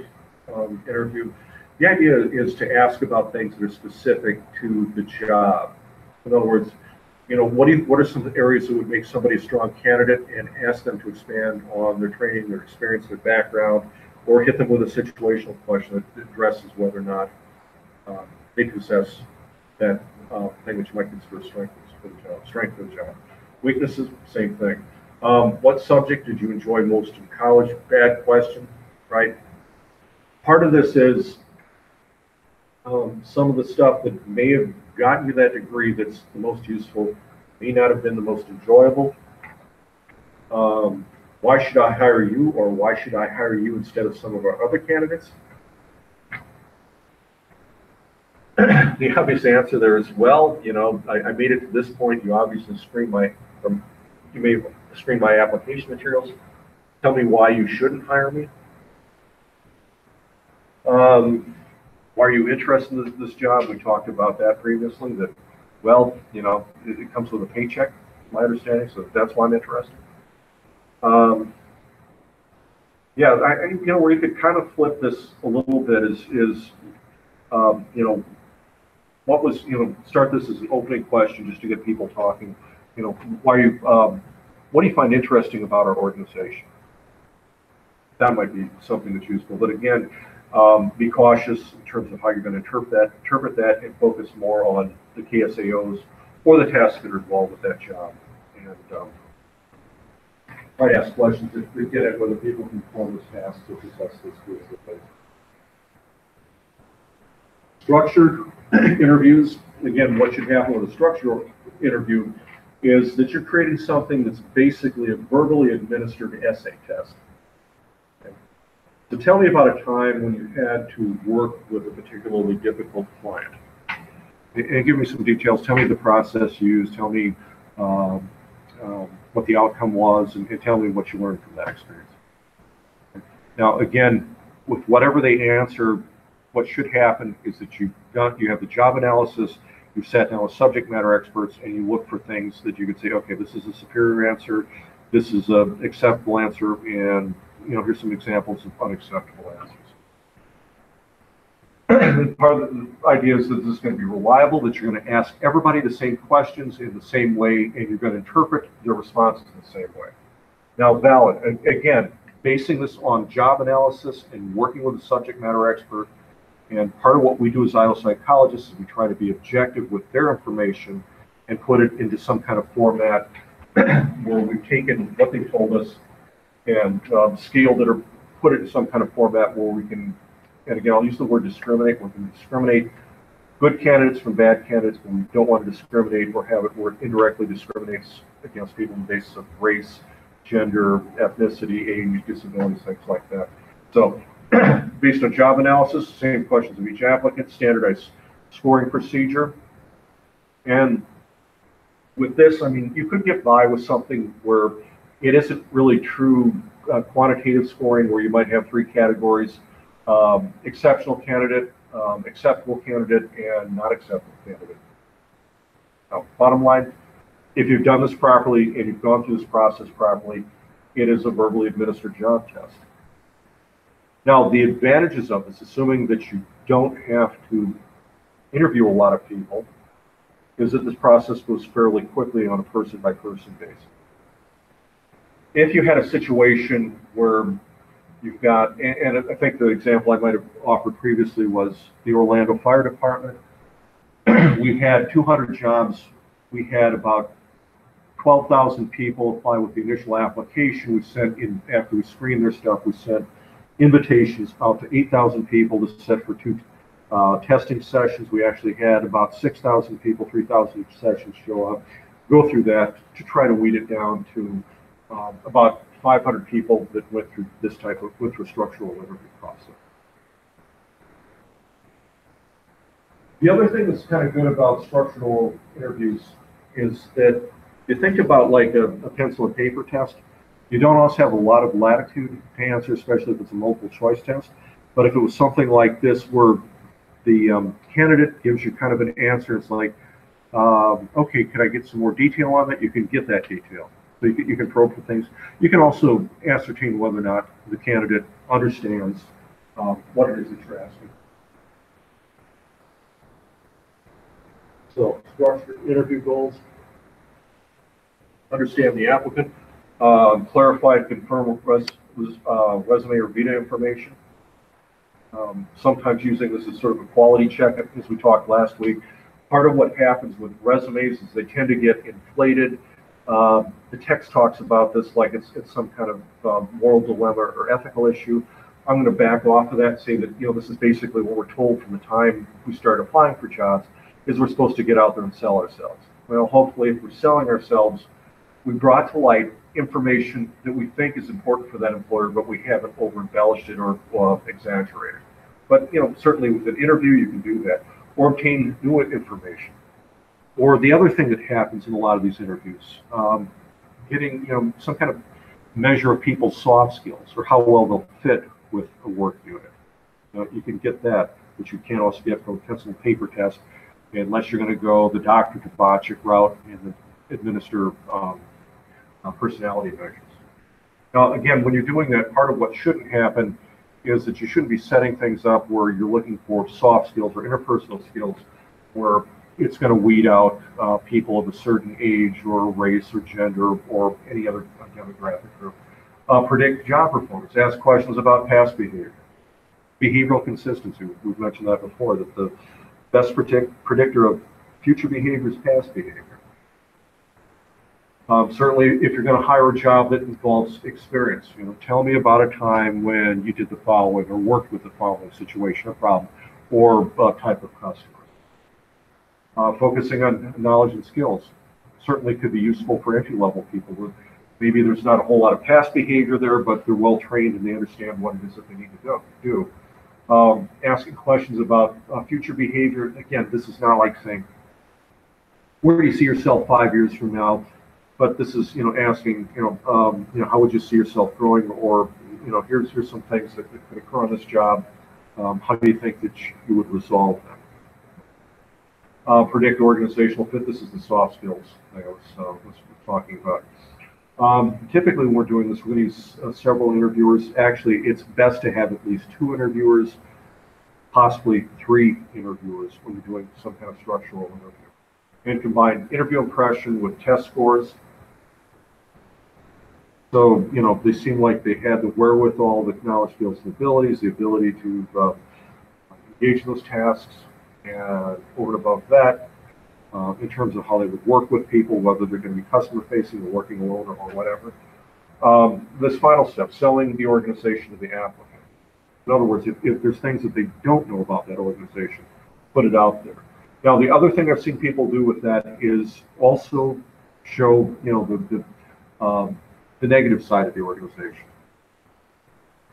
interview, the idea is to ask about things that are specific to the job. In other words, what are some areas that would make somebody a strong candidate, and ask them to expand on their training, their experience, their background, or hit them with a situational question that addresses whether or not they possess that thing that you might consider strength for the job. Weaknesses, same thing. What subject did you enjoy most in college? Bad question, right? Part of this is some of the stuff that may have gotten you that degree that's the most useful may not have been the most enjoyable. Why should I hire you, or why should I hire you instead of some of our other candidates? The obvious answer there is, well, I made it to this point. You obviously you may screen my application materials. Tell me why you shouldn't hire me. Why are you interested in this job? We talked about that previously, that, well, it comes with a paycheck, my understanding, so that's why I'm interested. Yeah, where you could kind of flip this a little bit is what was, start this as an opening question just to get people talking. Why are you, what do you find interesting about our organization? That might be something that's useful. But again, be cautious in terms of how you're going to interpret that, and focus more on the KSAOs or the tasks that are involved with that job. And try to ask questions that get at whether people can perform this task to possess the skills that they. Structured interviews, again, what should happen with a structured interview is that you're creating something that's basically a verbally administered essay test. Okay. So tell me about a time when you had to work with a particularly difficult client. And give me some details. Tell me the process used. Tell me what the outcome was, and tell me what you learned from that experience. Okay. Now, again, with whatever they answer, what should happen is that you have the job analysis, you sat down with subject matter experts, and you look for things that you could say, okay, this is a superior answer, this is an acceptable answer, and here's some examples of unacceptable answers. And part of the idea is that this is going to be reliable, that you're going to ask everybody the same questions in the same way, and you're going to interpret their responses in the same way. Now, valid, again, basing this on job analysis and working with a subject matter expert. And part of what we do as IO psychologists is we try to be objective with their information and put it into some kind of format where we've taken what they told us and scaled it or put it in some kind of format where we can, and again, I'll use the word discriminate. We can discriminate good candidates from bad candidates, but we don't want to discriminate or have it where it indirectly discriminates against people on the basis of race, gender, ethnicity, age, disabilities, things like that. So Based on job analysis, same questions of each applicant, standardized scoring procedure. And with this, I mean, you could get by with something where it isn't really true quantitative scoring, where you might have 3 categories: exceptional candidate, acceptable candidate, and not acceptable candidate. Now, bottom line, if you've done this properly and you've gone through this process properly, it is a verbally administered job test. Now, the advantages of this, assuming that you don't have to interview a lot of people, is that this process goes fairly quickly on a person-by-person basis. If you had a situation where you've got, and I think the example I might have offered previously was the Orlando Fire Department. We had 200 jobs. We had about 12,000 people apply with the initial application. We sent in, after we screened their stuff, we sent invitations out to 8,000 people to set for 2 testing sessions. We actually had about 6,000 people, 3,000 sessions show up, go through that to try to weed it down to about 500 people that went through this type of, went through a structural interview process. The other thing that's kind of good about structural interviews is that you think about like a pencil and paper test. You don't always have a lot of latitude to answer, especially if it's a multiple choice test. But if it was something like this where the candidate gives you kind of an answer, it's like, okay, can I get some more detail on that? You can get that detail. So you can probe for things. You can also ascertain whether or not the candidate understands what it is that you're asking. So, structured interview goals. Understand the applicant. Clarify and confirm resume or vita information. Sometimes using this as sort of a quality check, as we talked last week. Part of what happens with resumes is they tend to get inflated. The text talks about this like it's some kind of moral dilemma or ethical issue. I'm going to back off of that and say that, you know, this is basically what we're told from the time we start applying for jobs, is we're supposed to get out there and sell ourselves. Well, hopefully if we're selling ourselves, we brought to light information that we think is important for that employer, but we haven't over-embellished it or exaggerated. But, you know, certainly with an interview, you can do that, or obtain new information. Or the other thing that happens in a lot of these interviews, getting, you know, some kind of measure of people's soft skills or how well they'll fit with a work unit. You can get that, which you can't also get from a pencil and paper test, unless you're going to go the Dr. Tabachik route and administer personality measures. Now, again, when you're doing that, part of what shouldn't happen is that you shouldn't be setting things up where you're looking for soft skills or interpersonal skills where it's going to weed out people of a certain age or race or gender or any other demographic group. Predict job performance. Ask questions about past behavior. Behavioral consistency. We've mentioned that before, that the best predictor of future behavior is past behavior. Certainly, if you're going to hire a job that involves experience, you know, tell me about a time when you did the following or worked with the following situation or problem or type of customer. Focusing on knowledge and skills certainly could be useful for entry-level people. Maybe there's not a whole lot of past behavior there, but they're well trained and they understand what it is that they need to do. Asking questions about future behavior. Again, this is not like saying, where do you see yourself 5 years from now? But this is, you know, asking, how would you see yourself growing? Or, you know, here's some things that could occur on this job. How do you think that you would resolve them? Predict organizational fit. This is the soft skills I was talking about. Typically, when we're doing this, we're going to use several interviewers. Actually, it's best to have at least 2 interviewers, possibly 3 interviewers when you're doing some kind of structural interview. And combine interview impression with test scores. So, you know, they seem like they had the wherewithal, the knowledge, skills, and abilities, the ability to engage in those tasks, and over and above that, in terms of how they would work with people, whether they're going to be customer-facing or working alone or whatever. This final step, selling the organization to the applicant. In other words, if there's things that they don't know about that organization, put it out there. Now, the other thing I've seen people do with that is also show, you know, the negative side of the organization.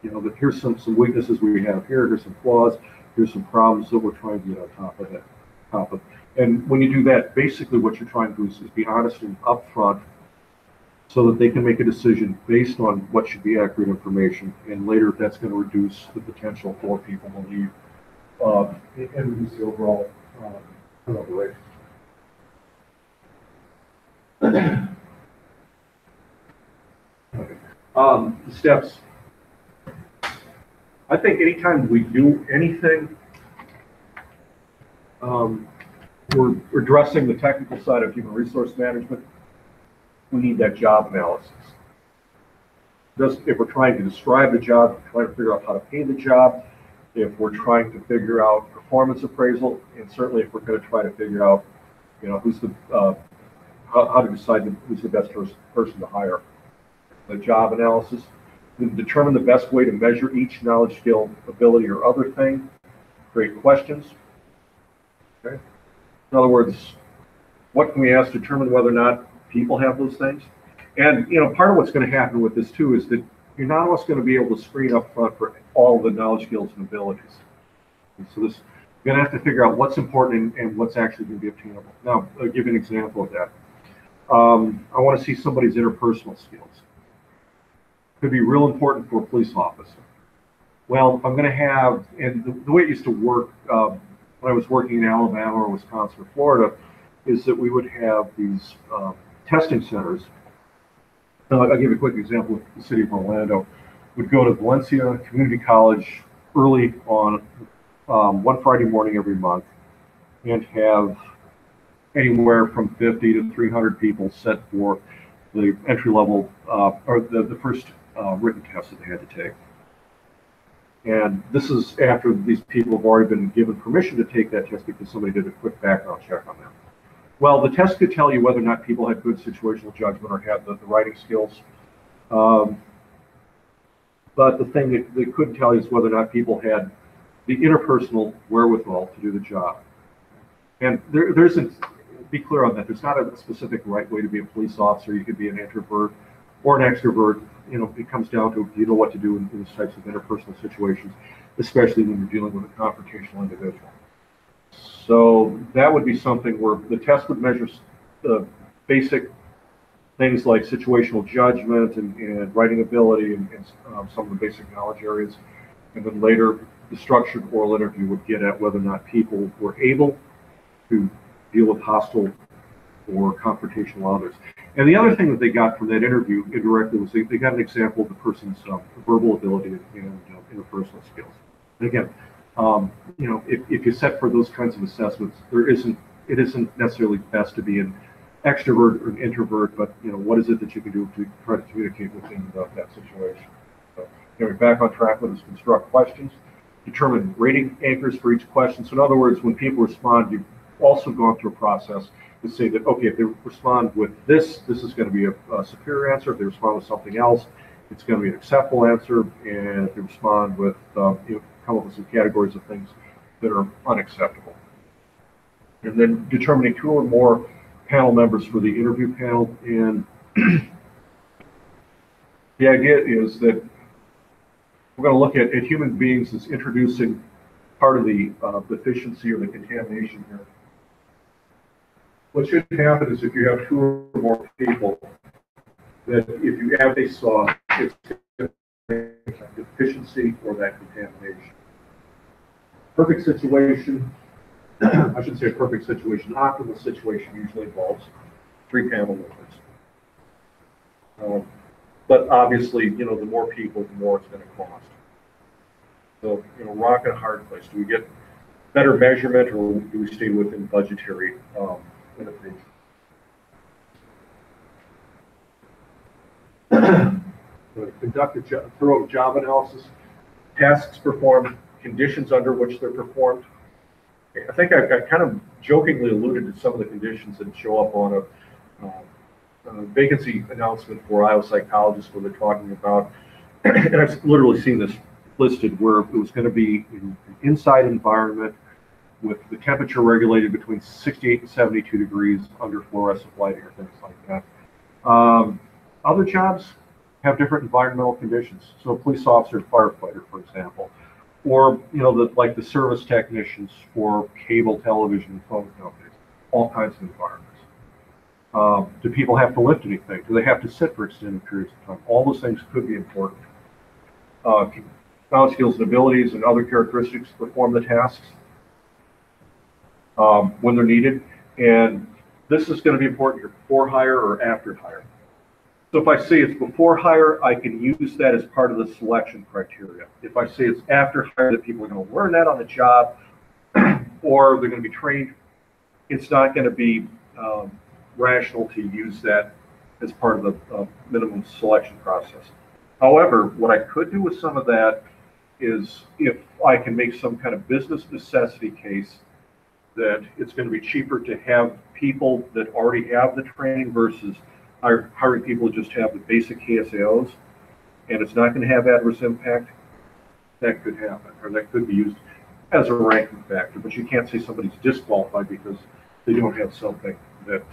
you know, that here's some weaknesses we have here, here's some flaws, here's some problems that we're trying to get on top of. And when you do that, basically what you're trying to do is be honest and upfront so that they can make a decision based on what should be accurate information. And later, that's going to reduce the potential for people to leave and reduce the overall turnover rate. Okay. The steps. I think anytime we do anything, we're addressing the technical side of human resource management. We need that job analysis. If we're trying to describe the job, trying to figure out how to pay the job, if we're trying to figure out performance appraisal, and certainly if we're going to try to figure out, you know, who's the how to decide who's the best person to hire. The job analysis, then determine the best way to measure each knowledge, skill, ability, or other thing. Create questions. Okay. In other words, what can we ask to determine whether or not people have those things? And you know, part of what's going to happen with this too is that you're not always going to be able to screen up front for all the knowledge, skills, and abilities. And so you're going to have to figure out what's important and what's actually going to be obtainable. Now, I'll give you an example of that. I want to see somebody's interpersonal skills. Could be real important for a police officer. Well, I'm going to have, and the way it used to work when I was working in Alabama or Wisconsin or Florida, is that we would have these testing centers. I'll give you a quick example. The city of Orlando would go to Valencia Community College early on one Friday morning every month and have anywhere from 50 to 300 people set for the entry level or the first written test that they had to take. And this is after these people have already been given permission to take that test because somebody did a quick background check on them. Well, the test could tell you whether or not people had good situational judgment or had the writing skills. But the thing that they couldn't tell you is whether or not people had the interpersonal wherewithal to do the job. And there isn't, be clear on that, there's not a specific right way to be a police officer. You could be an introvert or an extrovert. You know, it comes down to, do you know what to do in these types of interpersonal situations, especially when you're dealing with a confrontational individual. So that would be something where the test would measure the basic things like situational judgment and writing ability and some of the basic knowledge areas. And then later, the structured oral interview would get at whether or not people were able to deal with hostile or confrontational others. And the other thing that they got from that interview indirectly was they got an example of the person's verbal ability and interpersonal skills. And again, you know, if you set for those kinds of assessments, it isn't necessarily best to be an extrovert or an introvert, but you know, what is it that you can do to try to communicate within that situation? So, you know, you're back on track with this construct questions, determine rating anchors for each question. So in other words, when people respond, you've also gone through a process to say that, okay, if they respond with this is going to be a superior answer. If they respond with something else, it's going to be an acceptable answer. And if they respond with, you know, come up with some categories of things that are unacceptable. And then determining 2 or more panel members for the interview panel. And the idea is that we're going to look at human beings as introducing part of the deficiency or the contamination here. What should happen is if you have 2 or more people, that if you have a saw, it's that deficiency or that contamination. Perfect situation, I should say a perfect situation, optimal situation usually involves 3 panel members. But obviously, you know, the more people, the more it's going to cost. So, you know, rock and a hard place. Do we get better measurement or do we stay within budgetary limitations? Conduct a thorough job analysis, tasks performed, conditions under which they're performed. I think I kind of jokingly alluded to some of the conditions that show up on a vacancy announcement for Iowa psychologists where they're talking about, and I've literally seen this listed, where it was going to be an inside environment with the temperature regulated between 68 and 72 degrees under fluorescent lighting or things like that. Other jobs, have different environmental conditions. So a police officer, firefighter, for example, or like the service technicians for cable television and phone companies, all kinds of environments. Do people have to lift anything? Do they have to sit for extended periods of time? All those things could be important. Knowledge, skills, and abilities and other characteristics to perform the tasks when they're needed. And this is going to be important here, before hire or after hire. So if I say it's before hire, I can use that as part of the selection criteria. If I say it's after hire, that people are going to learn that on the job or they're going to be trained, it's not going to be rational to use that as part of the minimum selection process. However, what I could do with some of that is if I can make some kind of business necessity case that it's going to be cheaper to have people that already have the training versus hiring people who just have the basic KSAOs, and it's not going to have adverse impact, that could happen, or that could be used as a ranking factor. But you can't say somebody's disqualified because they don't have something that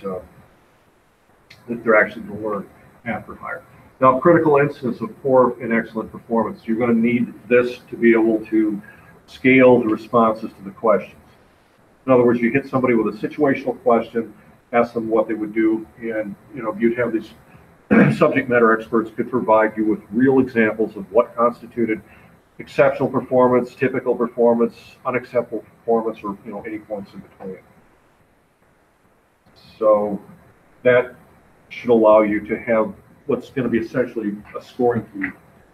they're actually going to learn after hire. Now, critical instance of poor and excellent performance. You're going to need this to be able to scale the responses to the questions. In other words, you hit somebody with a situational question, ask them what they would do, and you'd have these subject matter experts could provide you with real examples of what constituted exceptional performance, typical performance, unacceptable performance, or any points in between. So that should allow you to have what's going to be essentially a scoring key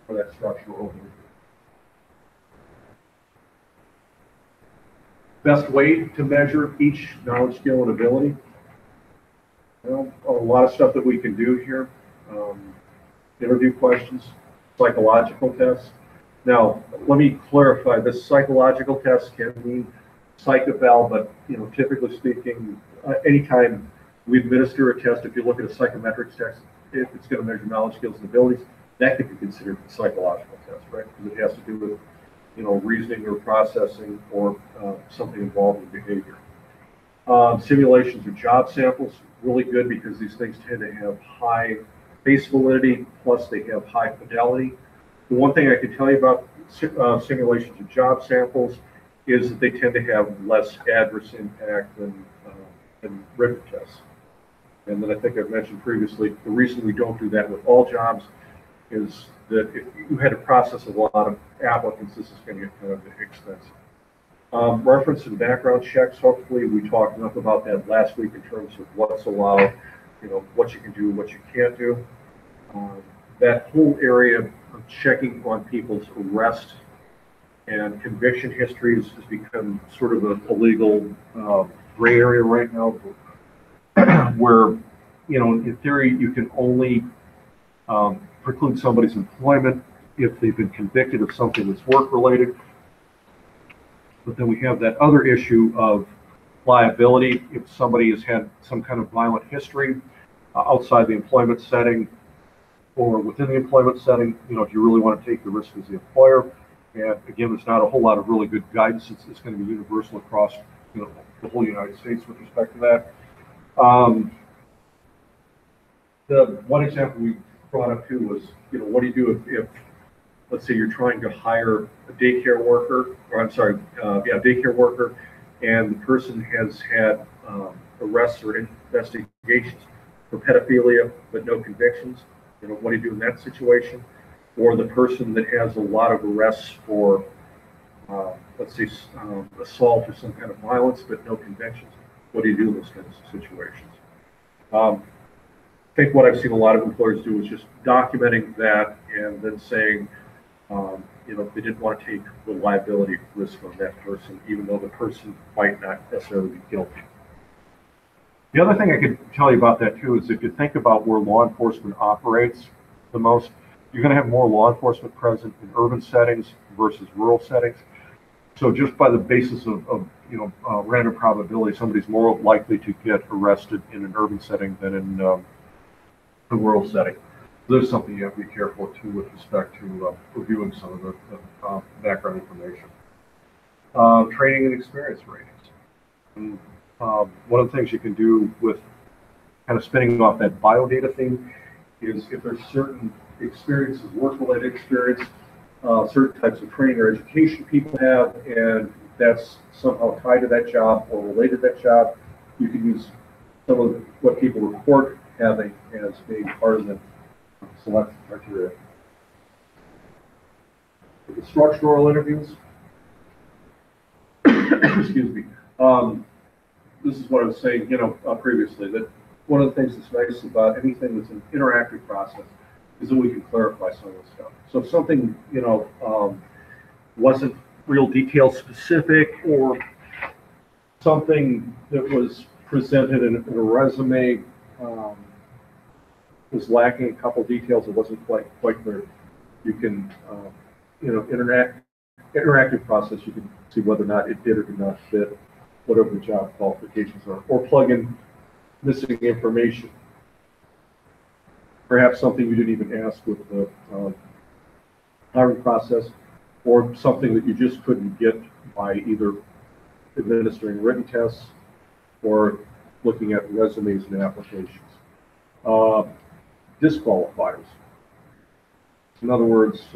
for that structural overview. Best way to measure each knowledge, skill, and ability. Well, a lot of stuff that we can do here. Interview questions, psychological tests. Now, let me clarify, this psychological test can mean psych eval, but typically speaking, anytime we administer a test, if you look at a psychometrics test, if it's going to measure knowledge, skills, and abilities, that could be considered a psychological test, right? Because it has to do with reasoning or processing or something involved in behavior. Simulations or job samples, really good because these things tend to have high face validity, plus they have high fidelity. The one thing I can tell you about simulations or job samples is that they tend to have less adverse impact than written tests. And then I think I've mentioned previously, the reason we don't do that with all jobs is that if you had to process a lot of applicants, this is going to get kind of expensive. Reference and background checks, hopefully we talked enough about that last week in terms of what's allowed, what you can do, what you can't do. That whole area of checking on people's arrest and conviction histories has become sort of a legal gray area right now, where, in theory, you can only preclude somebody's employment if they've been convicted of something that's work-related. But then we have that other issue of liability. If somebody has had some kind of violent history outside the employment setting or within the employment setting, do you really want to take the risk as the employer? And again, there's not a whole lot of really good guidance. It's going to be universal across the whole United States with respect to that. The one example we brought up too was, what do you do if let's say you're trying to hire a daycare worker, daycare worker, and the person has had arrests or investigations for pedophilia, but no convictions. What do you do in that situation? Or the person that has a lot of arrests for, let's say, assault or some kind of violence, but no convictions. What do you do in those kinds of situations? I think what I've seen a lot of employers do is just documenting that and then saying, they didn't want to take the liability risk on that person, even though the person might not necessarily be guilty. The other thing I could tell you about that too is if you think about where law enforcement operates the most, you're going to have more law enforcement present in urban settings versus rural settings. So just by the basis of random probability, somebody's more likely to get arrested in an urban setting than in a rural setting. There's something you have to be careful too with respect to reviewing some of the background information. Training and experience ratings. And, one of the things you can do with kind of spinning off that biodata theme is if there's certain experiences, work-related experience, certain types of training or education people have, and that's somehow tied to that job or related to that job, you can use some of what people report having as being part of the selection criteria. For the structural interviews, excuse me, this is what I was saying, previously, that one of the things that's nice about anything that's an interactive process is that we can clarify some of the stuff. So if something, wasn't real detail specific, or something that was presented in a resume was lacking a couple details, it wasn't quite clear, you can, interactive process, you can see whether or not it did or did not fit whatever the job qualifications are, or plug in missing information. Perhaps something you didn't even ask with the hiring process, or something that you just couldn't get by either administering written tests or looking at resumes and applications. Disqualifiers. In other words,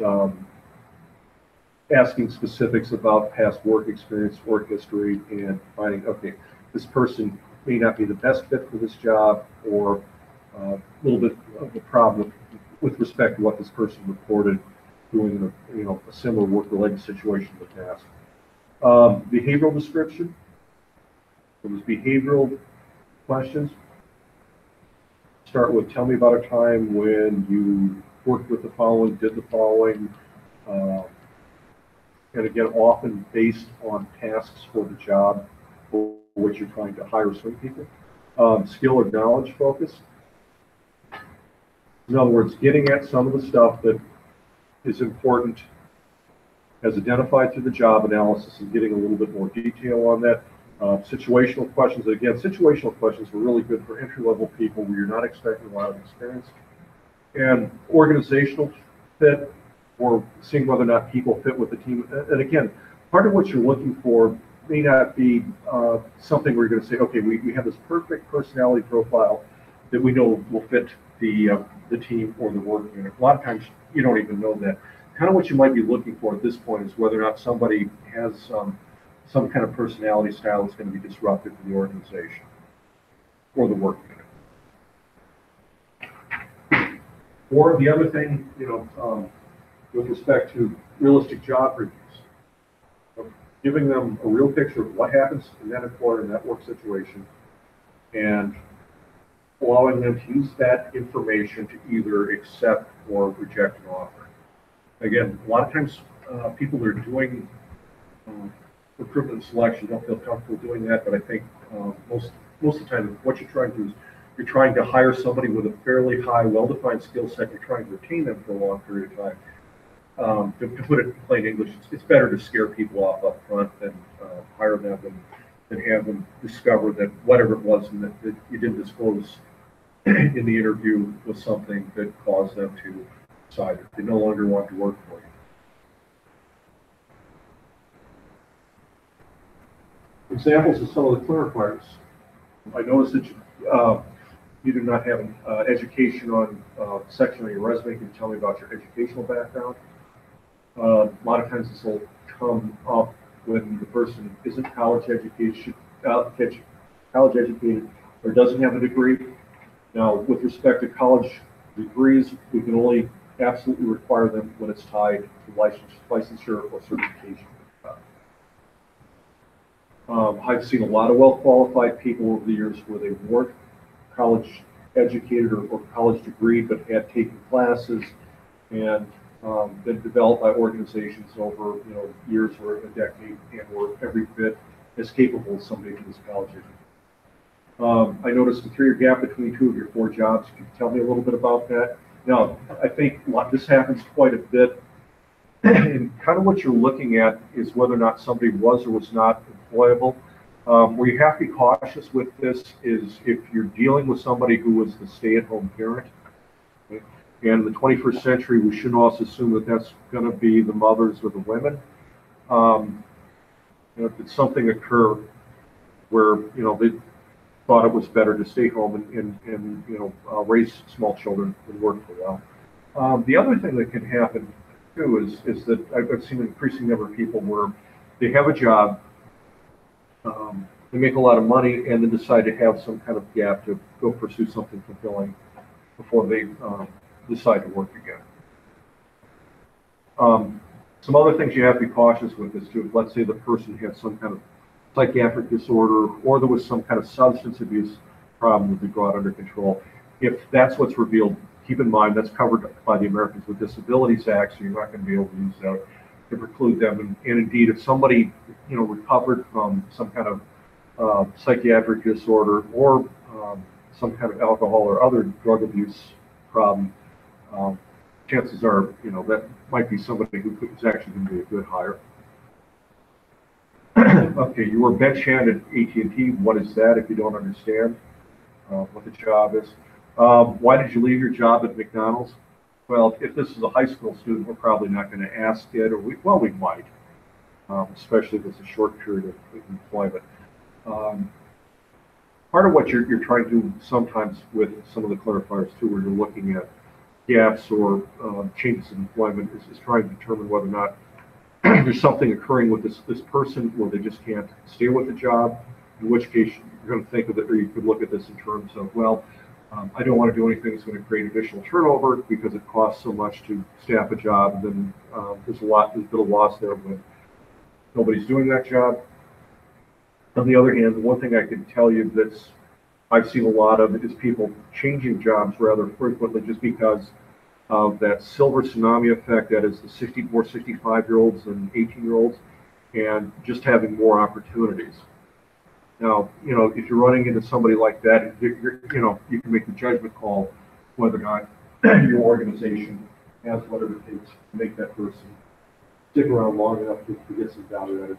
asking specifics about past work experience, work history, and finding, okay, this person may not be the best fit for this job, or a little bit of a problem with respect to what this person reported doing in a similar work-related situation in the past. Behavioral description. So there's behavioral questions. Start with, tell me about a time when you worked with the following, did the following, and again, often based on tasks for the job for which you're trying to hire some people. Skill or knowledge focus. In other words, getting at some of the stuff that is important as identified through the job analysis and getting a little bit more detail on that. Situational questions. Again, situational questions are really good for entry-level people where you're not expecting a lot of experience. And organizational fit, or seeing whether or not people fit with the team. And again, part of what you're looking for may not be something where you're going to say, okay, we have this perfect personality profile that we know will fit the team or the work unit. A lot of times you don't even know that. Kind of what you might be looking for at this point is whether or not somebody has some kind of personality style that's going to be disruptive to the organization or the work unit. Or the other thing, with respect to realistic job reviews, giving them a real picture of what happens in that employer and that work situation, and allowing them to use that information to either accept or reject an offer. Again, a lot of times people that are doing recruitment and selection don't feel comfortable doing that, but I think most of the time what you're trying to do is you're trying to hire somebody with a fairly high, well-defined skill set. You're trying to retain them for a long period of time. To put it in plain English, it's better to scare people off up front than hire them and have them discover that whatever it was that you didn't disclose in the interview was something that caused them to decide that they no longer want to work for you. Examples of some of the clarifiers. I noticed that you do not have an education on section on your resume. Can you tell me about your educational background? A lot of times this will come up when the person isn't college educated or doesn't have a degree. Now, with respect to college degrees, we can only absolutely require them when it's tied to licensure or certification. I've seen a lot of well-qualified people over the years where they weren't college educated or college degree, but had taken classes and been developed by organizations over years or a decade, and were every bit as capable as somebody who was college educated. I noticed a 3-year gap between 2 of your 4 jobs. Can you tell me a little bit about that? Now, I think this happens quite a bit, and kind of what you're looking at is whether or not somebody was or was not employable. Where you have to be cautious with this is if you're dealing with somebody who was the stay-at-home parent. Okay? And in the 21st century, we shouldn't also assume that that's going to be the mothers or the women. If it's something occur where thought it was better to stay home and raise small children and work for a while. The other thing that can happen too is that I've seen an increasing number of people where they have a job, they make a lot of money, and then decide to have some kind of gap to go pursue something fulfilling before they decide to work again. Some other things you have to be cautious with this too. Let's say the person had some kind of psychiatric disorder, or there was some kind of substance abuse problem that they brought under control. If that's what's revealed, keep in mind that's covered by the Americans with Disabilities Act, so you're not going to be able to use that to preclude them. And indeed, if somebody recovered from some kind of psychiatric disorder or some kind of alcohol or other drug abuse problem, chances are that might be somebody who is actually going to be a good hire. Okay, you were bench hand at AT&T. What is that if you don't understand what the job is? Why did you leave your job at McDonald's? Well, if this is a high school student, we're probably not going to ask it, or we might, especially if it's a short period of employment. Part of what you're trying to do sometimes with some of the clarifiers too, where you're looking at gaps or changes in employment, is trying to determine whether or not there's something occurring with this person where they just can't stay with the job, in which case you're going to think of it, or you could look at this in terms of, well, I don't want to do anything that's going to create additional turnover because it costs so much to staff a job, and then there's a bit of loss there when nobody's doing that job. On the other hand, the one thing I can tell you that's I've seen a lot of is people changing jobs rather frequently just because of that silver tsunami effect, that is the 65-year-olds and 18-year-olds, and just having more opportunities. Now, if you're running into somebody like that, you can make the judgment call whether or not your organization has whatever it takes to make that person stick around long enough to get some value out of it.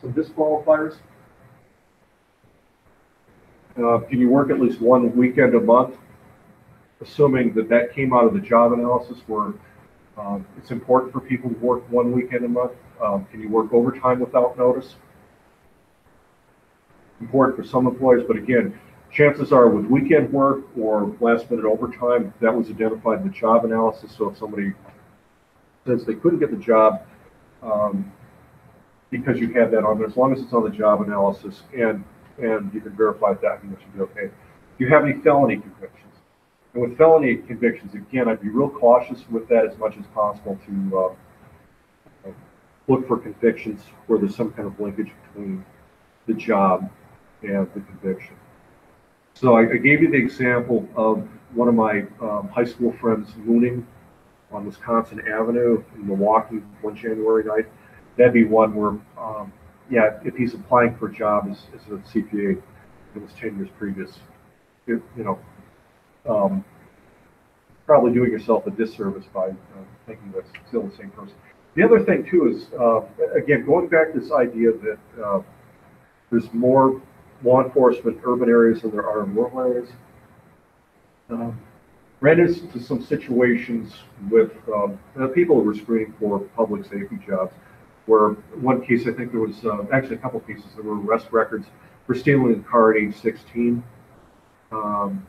Some disqualifiers. Can you work at least one weekend a month? Assuming that came out of the job analysis where it's important for people to work one weekend a month. Can you work overtime without notice? Important for some employers, but again, chances are with weekend work or last minute overtime, that was identified in the job analysis. So if somebody says they couldn't get the job because you have that on there, as long as it's on the job analysis and you can verify that, you should be okay. Do you have any felony convictions? And with felony convictions, again, I'd be real cautious with that as much as possible to look for convictions where there's some kind of linkage between the job and the conviction. So I gave you the example of one of my high school friends mooning on Wisconsin Avenue in Milwaukee one January night. That'd be one where, if he's applying for a job as a CPA, it was 10 years previous. Probably doing yourself a disservice by thinking that's still the same person. The other thing too is, again, going back to this idea that there's more law enforcement in urban areas than there are in rural areas. Ran into some situations with people who were screening for public safety jobs, where one case, I think there was actually a couple of cases, there were arrest records for stealing a car at age 16. And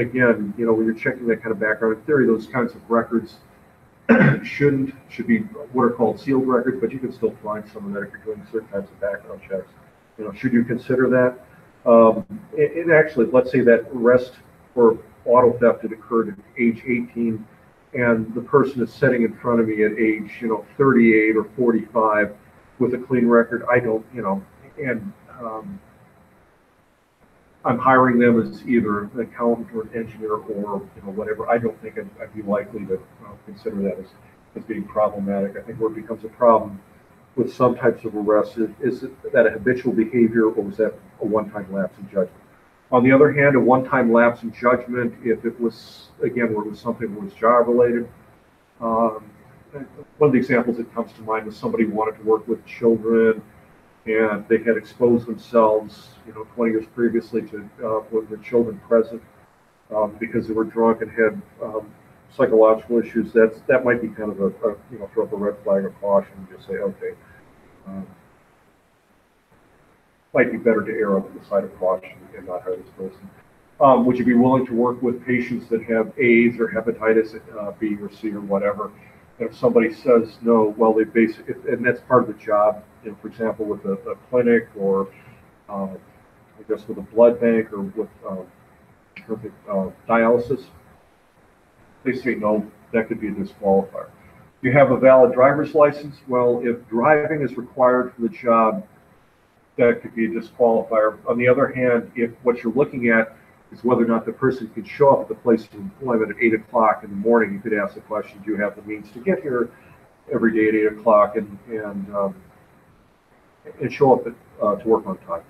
again, when you're checking that kind of background, in theory, those kinds of records should be what are called sealed records, but you can still find some of that if you're doing certain types of background checks. Should you consider that? And actually, let's say that arrest for auto theft had occurred at age 18, and the person is sitting in front of me at age 38 or 45 with a clean record. I don't, and I'm hiring them as either an accountant or an engineer or whatever. I don't think I'd be likely to consider that as being problematic. I think where it becomes a problem with some types of arrests is that a habitual behavior, or was that a one-time lapse in judgment? On the other hand, a one-time lapse in judgment, if it was, again, where it was something that was job-related. One of the examples that comes to mind was somebody wanted to work with children, and they had exposed themselves, 20 years previously to with the children present because they were drunk and had psychological issues. That might be kind of a throw up a red flag of caution and just say, okay. might be better to err on the side of caution and not hire this person. Would you be willing to work with patients that have AIDS or hepatitis B or C or whatever? And if somebody says no, well, they basically, and that's part of the job, you know, for example, with a clinic or I guess with a blood bank or with dialysis, they say no, that could be a disqualifier. You have a valid driver's license. Well, if driving is required for the job, that could be a disqualifier. On the other hand, if what you're looking at is whether or not the person can show up at the place of employment at 8 o'clock in the morning, you could ask the question, do you have the means to get here every day at 8 o'clock and show up to work on time?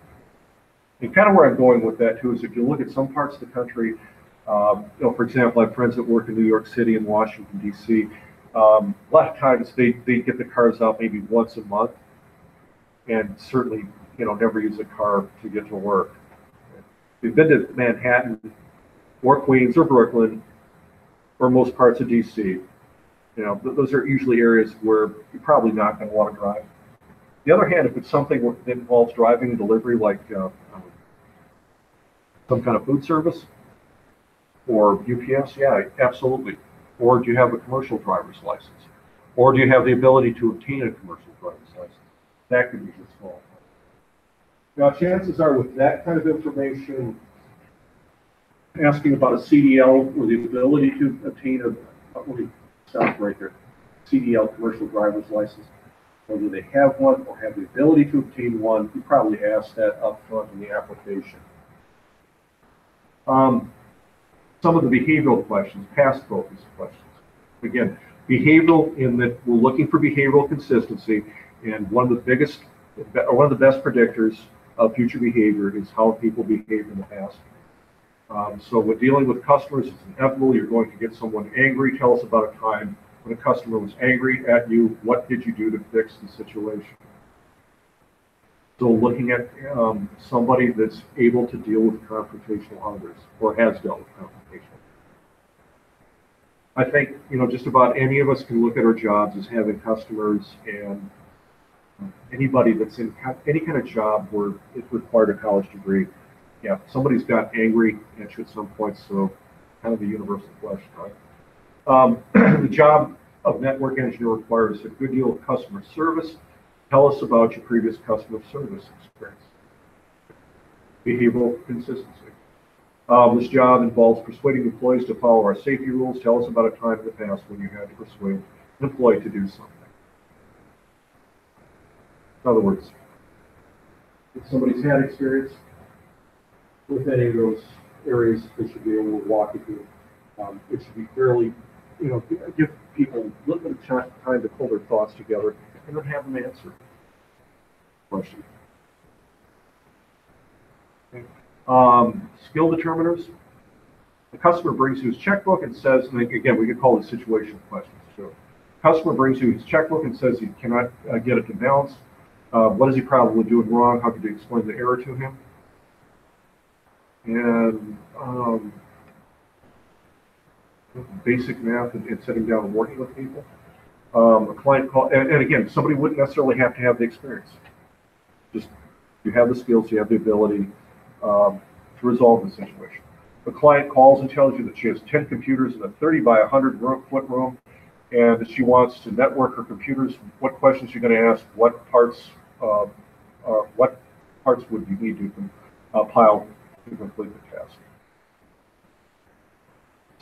And kind of where I'm going with that too is if you look at some parts of the country, you know, for example, I have friends that work in New York City and Washington, D.C. A lot of times they get the cars out maybe once a month and certainly, you know, never use a car to get to work. If you've been to Manhattan or Queens or Brooklyn or most parts of D.C., you know, those are usually areas where you're probably not going to want to drive. On the other hand, if it's something that involves driving and delivery, like some kind of food service or UPS, yeah, absolutely. Or do you have a commercial driver's license? Or do you have the ability to obtain a commercial driver's license? That could be disqualified. Now, chances are with that kind of information, asking about a CDL or the ability to obtain let me stop right there, CDL, commercial driver's license, whether they have one or have the ability to obtain one, you probably ask that up front in the application. Some of the behavioral questions, past focus questions. Again, behavioral in that we're looking for behavioral consistency, and one of the best predictors of future behavior is how people behaved in the past. So when dealing with customers, it's inevitable you're going to get someone angry. Tell us about a time when a customer was angry at you. What did you do to fix the situation? So looking at somebody that's able to deal with confrontational others or has dealt with confrontational. I think, you know, just about any of us can look at our jobs as having customers, and anybody that's in any kind of job where it required a college degree, yeah, somebody's got angry at you at some point, so kind of a universal question, right? The job of network engineer requires a good deal of customer service. Tell us about your previous customer service experience. Behavioral consistency. This job involves persuading employees to follow our safety rules. Tell us about a time in the past when you had to persuade an employee to do something. In other words, if somebody's had experience with any of those areas, they should be able to walk you through. It should be fairly, you know, give people a little bit of time to pull their thoughts together and then have them answer questions. Okay. Skill determiners. The customer brings you his checkbook and says, and again, we could call it situational questions too. Customer brings you his checkbook and says he cannot get it to balance. What is he probably doing wrong? How could you explain the error to him? And basic math and sitting down and working with people. A client call, and again, somebody wouldn't necessarily have to have the experience. Just you have the skills, you have the ability to resolve the situation. The client calls and tells you that she has 10 computers in a 30 by 100 foot room, and that she wants to network her computers. What questions you're going to ask? What parts would you need to compile to complete the task?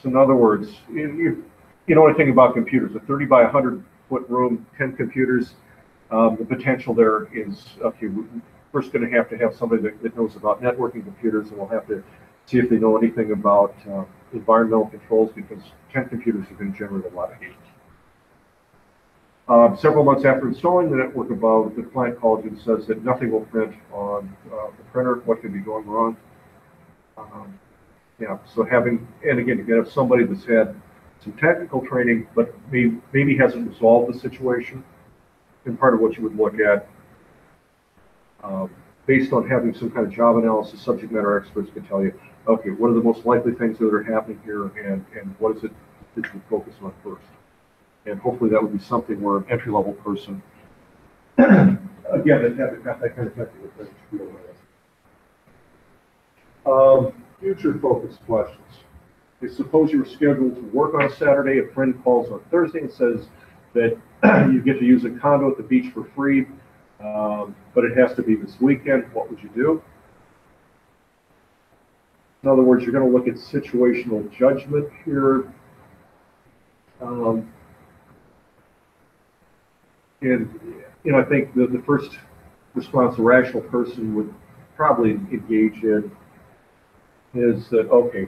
So in other words, you know anything about computers, a 30 by 100 foot room, 10 computers, the potential there is, okay, we're first going to have somebody that knows about networking computers, and we'll have to see if they know anything about environmental controls, because 10 computers are going to generate a lot of heat. Several months after installing the network above, the client calls you and says that nothing will print on the printer. What could be going wrong? Yeah, so having, and again, you have somebody that's had some technical training, but maybe hasn't resolved the situation. And part of what you would look at, based on having some kind of job analysis, subject matter experts can tell you, okay, what are the most likely things that are happening here, and what is it that you focus on first? And hopefully that would be something where an entry-level person, again, that have that kind of technical training should be able to Future focused questions. Suppose you were scheduled to work on a Saturday, a friend calls on Thursday and says that you get to use a condo at the beach for free, but it has to be this weekend. What would you do? In other words, you're going to look at situational judgment here. And I think the first response a rational person would probably engage in is that, okay,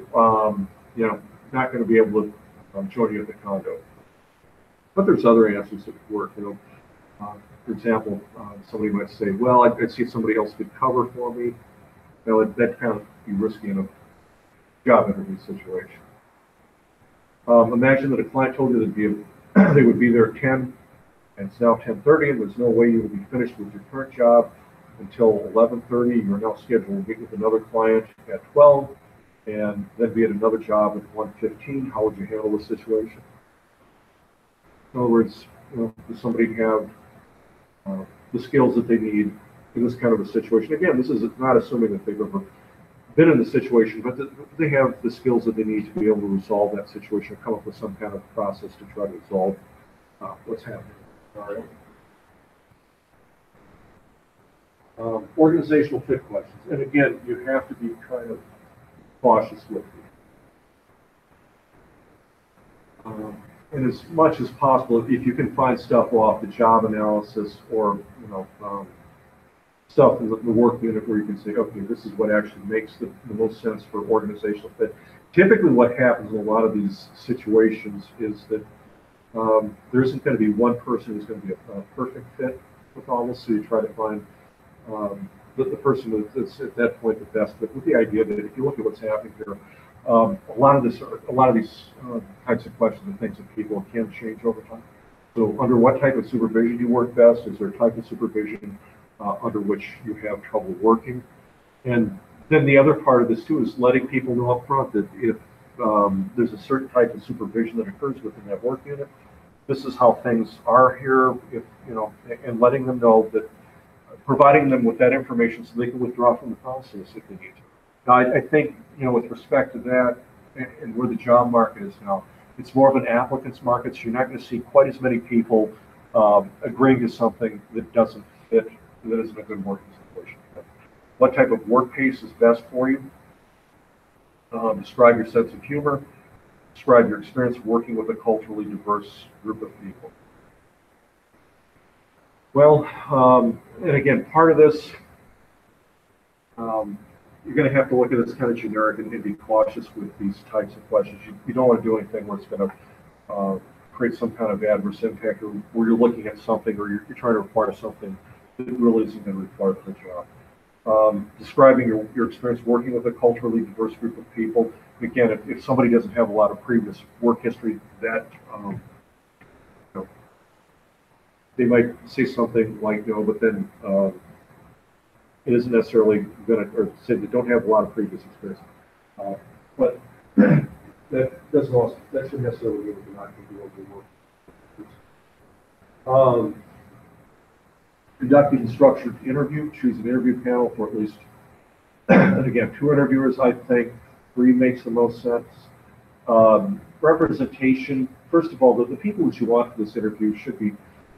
not going to be able to join you at the condo. But there's other answers that work. For example, somebody might say, well, I'd see if somebody else could cover for me. That'd kind of be risky in a job interview situation. Imagine that a client told you that they would be there at 10, and it's now 10:30, and there's no way you will be finished with your current job until 11:30. You're now scheduled to meet with another client at 12, and then be at another job at 1:15. How would you handle the situation? In other words, does somebody have the skills that they need in this kind of a situation? Again, this is not assuming that they've ever been in the situation, but they have the skills that they need to be able to resolve that situation, come up with some kind of process to try to resolve what's happening. All right. Organizational fit questions. And again, you have to be kind of cautious with it. And as much as possible, if you can find stuff off the job analysis or stuff in the work unit where you can say, okay, this is what actually makes the most sense for organizational fit. Typically what happens in a lot of these situations is that there isn't going to be one person who's going to be a perfect fit with all this, so you try to find the person that's at that point the best fit, with the idea that if you look at what's happening here, a lot of these types of questions and things that people can change over time. So under what type of supervision do you work best? Is there a type of supervision under which you have trouble working? And then the other part of this too is letting people know up front that if there's a certain type of supervision that occurs within that work unit, this is how things are here, and letting them know that, providing them with that information so they can withdraw from the process if they need to. Now, I think, with respect to that and where the job market is now, it's more of an applicant's market, so you're not going to see quite as many people agreeing to something that doesn't fit, that isn't a good working situation. What type of work pace is best for you? Describe your sense of humor. Describe your experience working with a culturally diverse group of people. Well, and again, part of this, you're going to have to look at this kind of generic and be cautious with these types of questions. You don't want to do anything where it's going to create some kind of adverse impact, or where you're looking at something, or you're trying to require something that really isn't going to require for the job. Describing your experience working with a culturally diverse group of people. Again, if somebody doesn't have a lot of previous work history, that they might say something like no, but then it isn't necessarily going to, or say they don't have a lot of previous experience. But that shouldn't necessarily mean they're not going to be able to work. Conducting a structured interview, choose an interview panel for at least, and again, 2 interviewers, I think 3 makes the most sense. Representation, first of all, the people that you want for this interview should be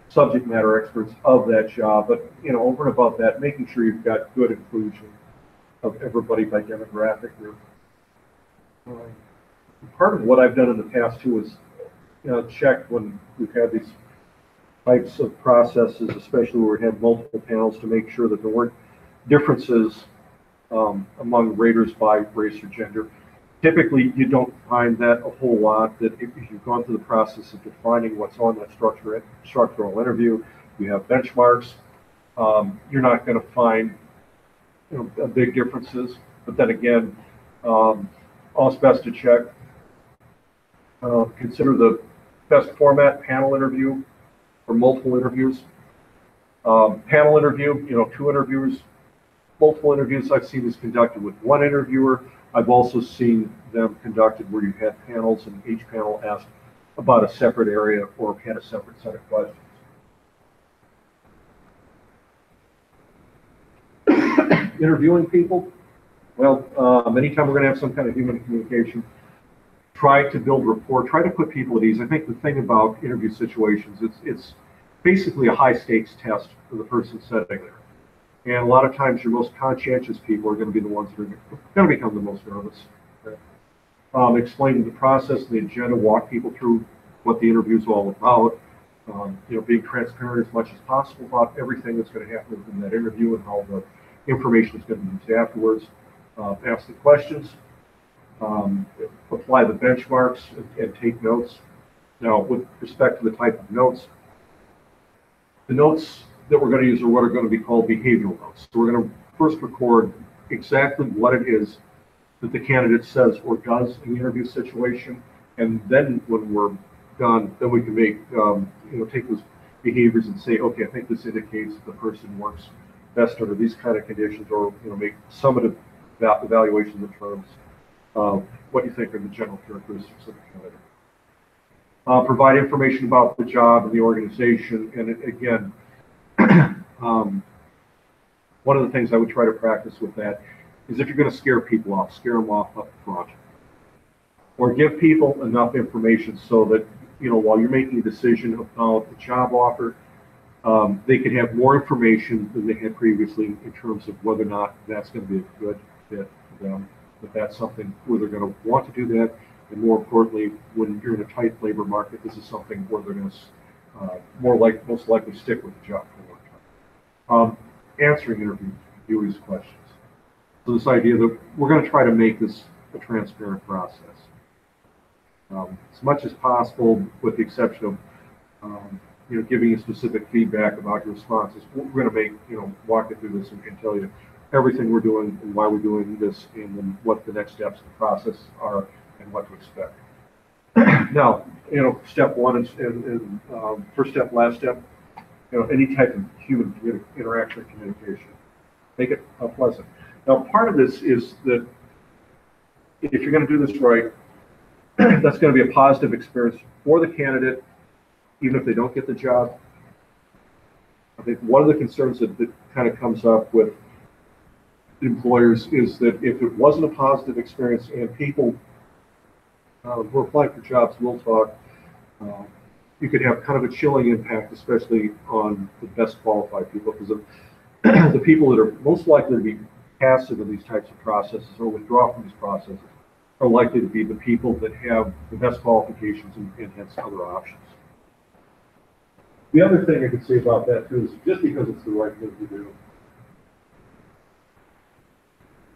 subject matter experts of that job, but over and above that, making sure you've got good inclusion of everybody by demographic group. Part of what I've done in the past too is check when we've had these types of processes, especially where we had multiple panels, to make sure that there weren't differences among raters by race or gender. Typically, you don't find that a whole lot, that if you've gone through the process of defining what's on that structural interview, you have benchmarks, you're not going to find big differences. But then again, always best to check. Consider the best format: panel interview or multiple interviews. Panel interview, 2 interviewers. Multiple interviews I've seen is conducted with 1 interviewer. I've also seen them conducted where you had panels and each panel asked about a separate area or had a separate set of questions. Interviewing people, Well, anytime we're going to have some kind of human communication, try to build rapport, try to put people at ease. I think the thing about interview situations, it's basically a high stakes test for the person sitting there. And a lot of times your most conscientious people are going to be the ones that are going to become the most nervous. Okay? Explaining the process, the agenda, walk people through what the interview is all about. Being transparent as much as possible about everything that's going to happen in that interview and how the information is going to be used afterwards. Ask the questions, apply the benchmarks, and take notes. Now, with respect to the type of notes, the notes that we're going to use are what are going to be called behavioral notes. So we're going to first record exactly what it is that the candidate says or does in the interview situation, and then when we're done, then we can make take those behaviors and say, okay, I think this indicates that the person works best under these kind of conditions, or make summative evaluations in terms of what you think are the general characteristics of the candidate. Provide information about the job and the organization, and again, one of the things I would try to practice with that is if you're going to scare people off, scare them off up front, or give people enough information so that while you're making a decision about the job offer, they could have more information than they had previously in terms of whether or not that's going to be a good fit for them, that that's something where they're going to want to do that, and more importantly, when you're in a tight labor market, this is something where they're going to most likely stick with the job for a long time. Answering interviewers' questions. So this idea that we're going to try to make this a transparent process. As much as possible, with the exception of giving you specific feedback about your responses, we're going to walk you through this and tell you everything we're doing and why we're doing this, and then what the next steps in the process are and what to expect. Now, step one and first step, last step, any type of human interaction or communication, make it pleasant. Now, part of this is that if you're going to do this right, that's going to be a positive experience for the candidate, even if they don't get the job. I think one of the concerns that kind of comes up with employers is that if it wasn't a positive experience and people who are applying for jobs will talk, you could have kind of a chilling impact, especially on the best qualified people, because the people that are most likely to be passive in these types of processes or withdraw from these processes are likely to be the people that have the best qualifications and hence other options. The other thing I could say about that too is just because it's the right thing to do.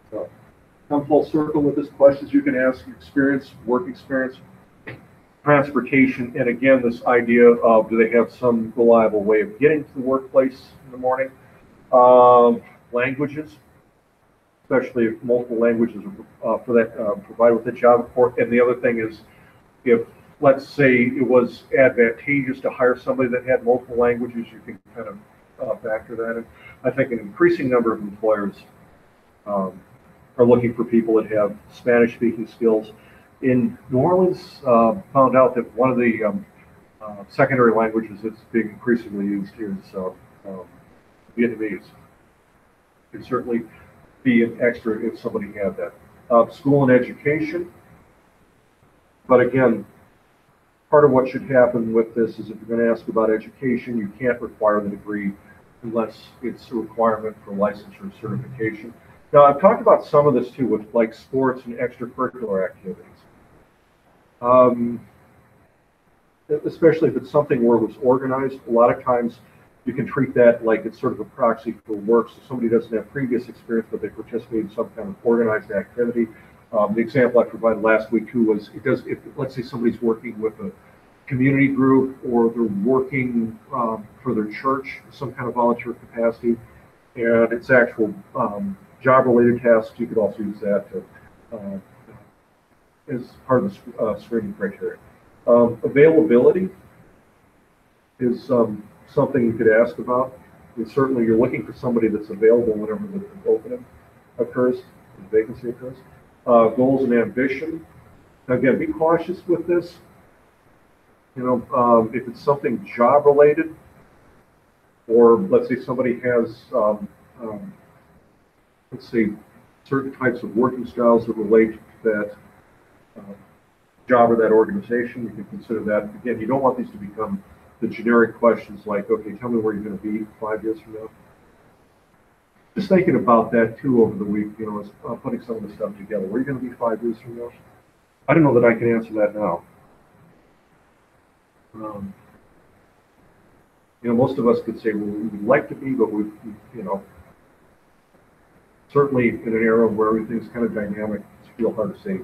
So, come full circle with this, questions you can ask, experience, work experience, transportation, and again, this idea of do they have some reliable way of getting to the workplace in the morning? Languages, especially if multiple languages are provided with the job report. And the other thing is, if let's say it was advantageous to hire somebody that had multiple languages, you can kind of factor that in. I think an increasing number of employers are looking for people that have Spanish-speaking skills. In New Orleans, found out that one of the secondary languages that's being increasingly used here is Vietnamese. It could certainly be an extra if somebody had that. School and education. But again, part of what should happen with this is if you're going to ask about education, you can't require the degree unless it's a requirement for licensure certification. Now, I've talked about some of this too with like sports and extracurricular activities. Especially if it's something where it was organized, a lot of times you can treat that like it's sort of a proxy for work. So somebody doesn't have previous experience, but they participate in some kind of organized activity. The example I provided last week too was if let's say somebody's working with a community group or they're working for their church, some kind of volunteer capacity, and it's actual job-related tasks, you could also use that to, as part of the screening criteria. Availability is something you could ask about. And certainly you're looking for somebody that's available whenever the opening occurs, the vacancy occurs. Goals and ambition. Again, be cautious with this. If it's something job-related, or let's say somebody has, let's say, certain types of working styles that relate to that job or that organization. You can consider that. Again, you don't want these to become the generic questions like, okay, tell me where you're going to be 5 years from now. Just thinking about that too over the week, you know, as putting some of the stuff together. Where are you going to be 5 years from now? I don't know that I can answer that now. You know, most of us could say, well, we'd like to be, but you know, certainly in an era where everything's kind of dynamic, it's real hard to say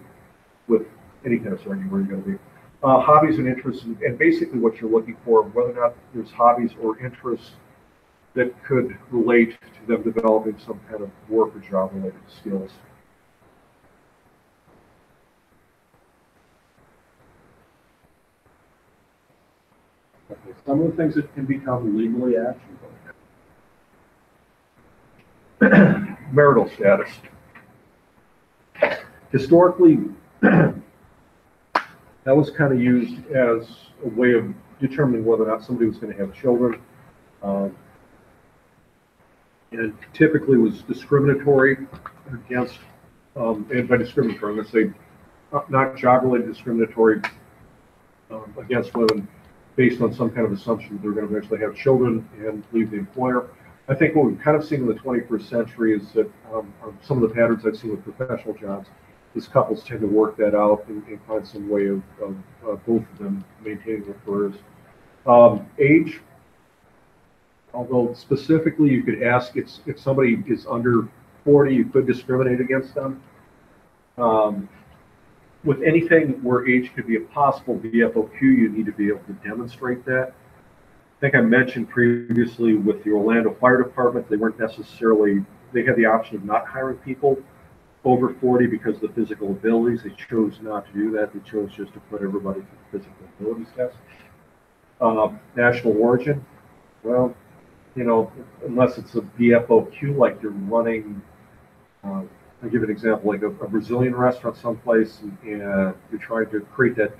with any kind of certainty where you're going to be. Hobbies and interests, and basically what you're looking for, whether or not there's hobbies or interests that could relate to them developing some kind of work or job related skills. Okay, some of the things that can become legally actionable. Marital status. Historically, that was kind of used as a way of determining whether or not somebody was going to have children. And typically was discriminatory against, and by discriminatory, I'm going to say not job-related discriminatory against women based on some kind of assumption that they're going to eventually have children and leave the employer. I think what we've kind of seen in the 21st century is that some of the patterns I've seen with professional jobs is couples tend to work that out and find some way of both of them maintaining their careers. Age, although specifically you could ask if somebody is under 40, you could discriminate against them. With anything where age could be a possible BFOQ, you need to be able to demonstrate that. I think I mentioned previously with the Orlando Fire Department, they weren't necessarily, they had the option of not hiring people over 40 because of the physical abilities. They chose not to do that. They chose just to put everybody through the physical abilities test. National origin, well, you know, unless it's a BFOQ, like you're running, I'll give an example, like a Brazilian restaurant someplace, and you're trying to create that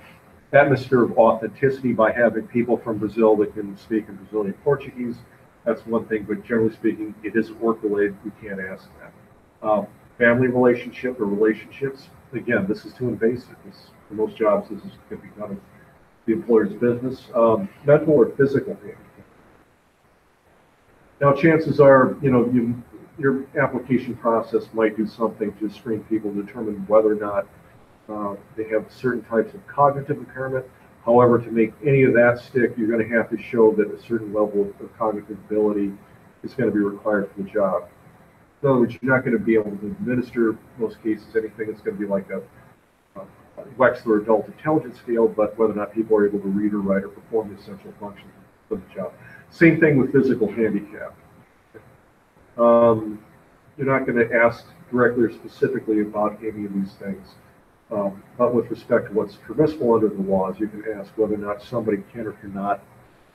atmosphere of authenticity by having people from Brazil that can speak in Brazilian Portuguese. That's one thing, but generally speaking, it isn't work-related. We can't ask that. Family relationship or relationships, again, this is too invasive. For most jobs, this is going to be none of the employer's business. Mental or physical handicap. Now, chances are, you know, your application process might do something to screen people to determine whether or not they have certain types of cognitive impairment. However, to make any of that stick, you're going to have to show that a certain level of cognitive ability is going to be required for the job. In other words, you're not going to be able to administer, in most cases, anything that's going to be like a Wechsler adult intelligence scale, but whether or not people are able to read or write or perform the essential functions of the job. Same thing with physical handicap. You're not going to ask directly or specifically about any of these things. But with respect to what's permissible under the laws, you can ask whether or not somebody can or cannot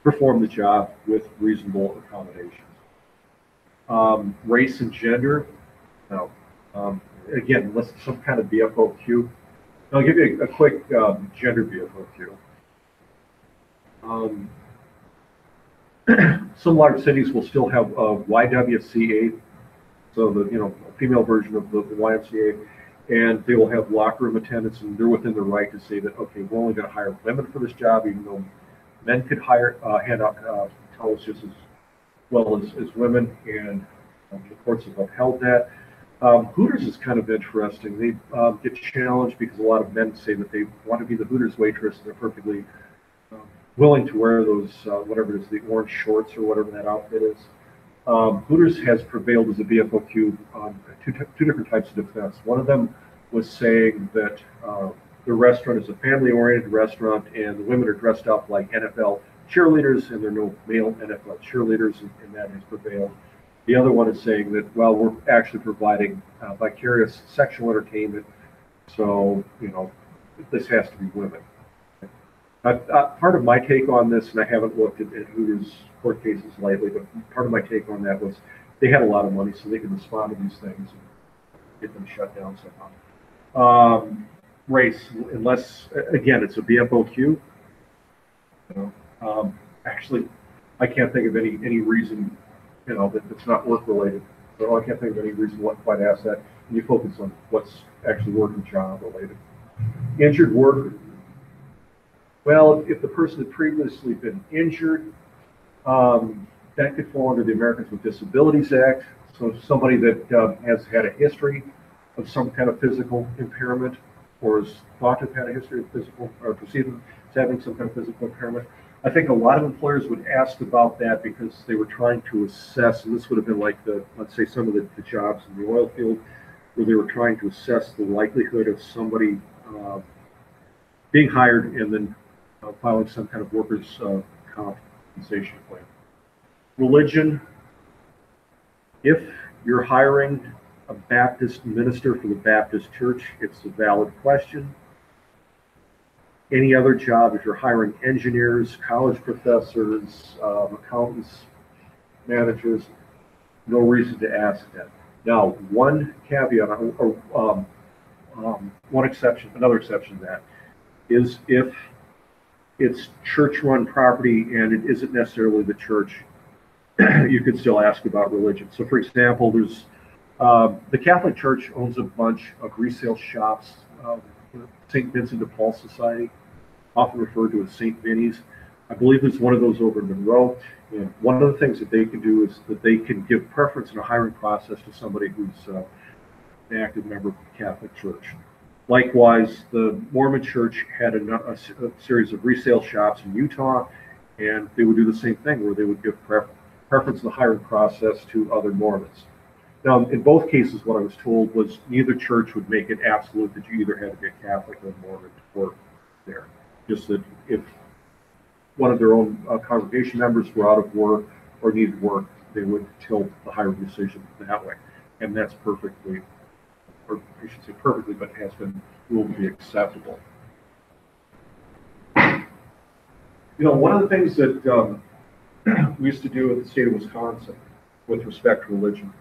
perform the job with reasonable accommodations. Race and gender, no. Again, unless it's some kind of BFOQ. I'll give you a quick gender BFOQ. Some large cities will still have a YWCA, so the female version of the YMCA, and they will have locker room attendants, and they're within their right to say that, okay, we're only going to hire women for this job, even though men could hand out towels just as well as women, and the courts have upheld that. Hooters is kind of interesting. They get challenged because a lot of men say that they want to be the Hooters waitress, and they're perfectly willing to wear those, whatever it is, the orange shorts or whatever that outfit is. Hooters has prevailed as a BFOQ on two different types of defense. One of them was saying that the restaurant is a family-oriented restaurant, and the women are dressed up like NFL cheerleaders, and there are no male NFL cheerleaders, and that has prevailed. The other one is saying that, well, we're actually providing vicarious sexual entertainment, so, this has to be women. Part of my take on this, and I haven't looked at Hooters court cases lately, but part of my take on that was they had a lot of money, so they could respond to these things and get them shut down somehow. Race, unless, again, it's a BFOQ. Actually, I can't think of any reason, that it's not work related. So I can't think of any reason why to ask that. and you focus on what's actually work and job related. Injured worker. Well, if the person had previously been injured, that could fall under the Americans with Disabilities Act. So somebody that has had a history of some kind of physical impairment, or is thought to have had a history of physical, or perceived as having some kind of physical impairment. I think a lot of employers would ask about that because they were trying to assess, and this would have been like let's say some of the jobs in the oil field, where they were trying to assess the likelihood of somebody being hired and then filing some kind of workers' compensation claim. Religion. If you're hiring a Baptist minister for the Baptist church, it's a valid question. Any other job, if you're hiring engineers, college professors, accountants, managers, no reason to ask that. Now, one caveat, or one exception, another exception to that, is if it's church-run property and it isn't necessarily the church, you could still ask about religion. So, for example, there's the Catholic Church owns a bunch of resale shops. St. Vincent de Paul Society, often referred to as St. Vinny's. I believe there's one of those over in Monroe. And one of the things that they can do is that they can give preference in a hiring process to somebody who's an active member of the Catholic Church. Likewise, the Mormon Church had a series of resale shops in Utah, and they would do the same thing, where they would give preference in the hiring process to other Mormons. Now, in both cases, what I was told was neither church would make it absolute that you either had to be a Catholic or a Mormon to work there. Just that if one of their own congregation members were out of work or needed work, they would tilt the hiring decision that way. And that's perfectly, or I should say perfectly, but has been ruled to be acceptable. You know, one of the things that we used to do in the state of Wisconsin with respect to religion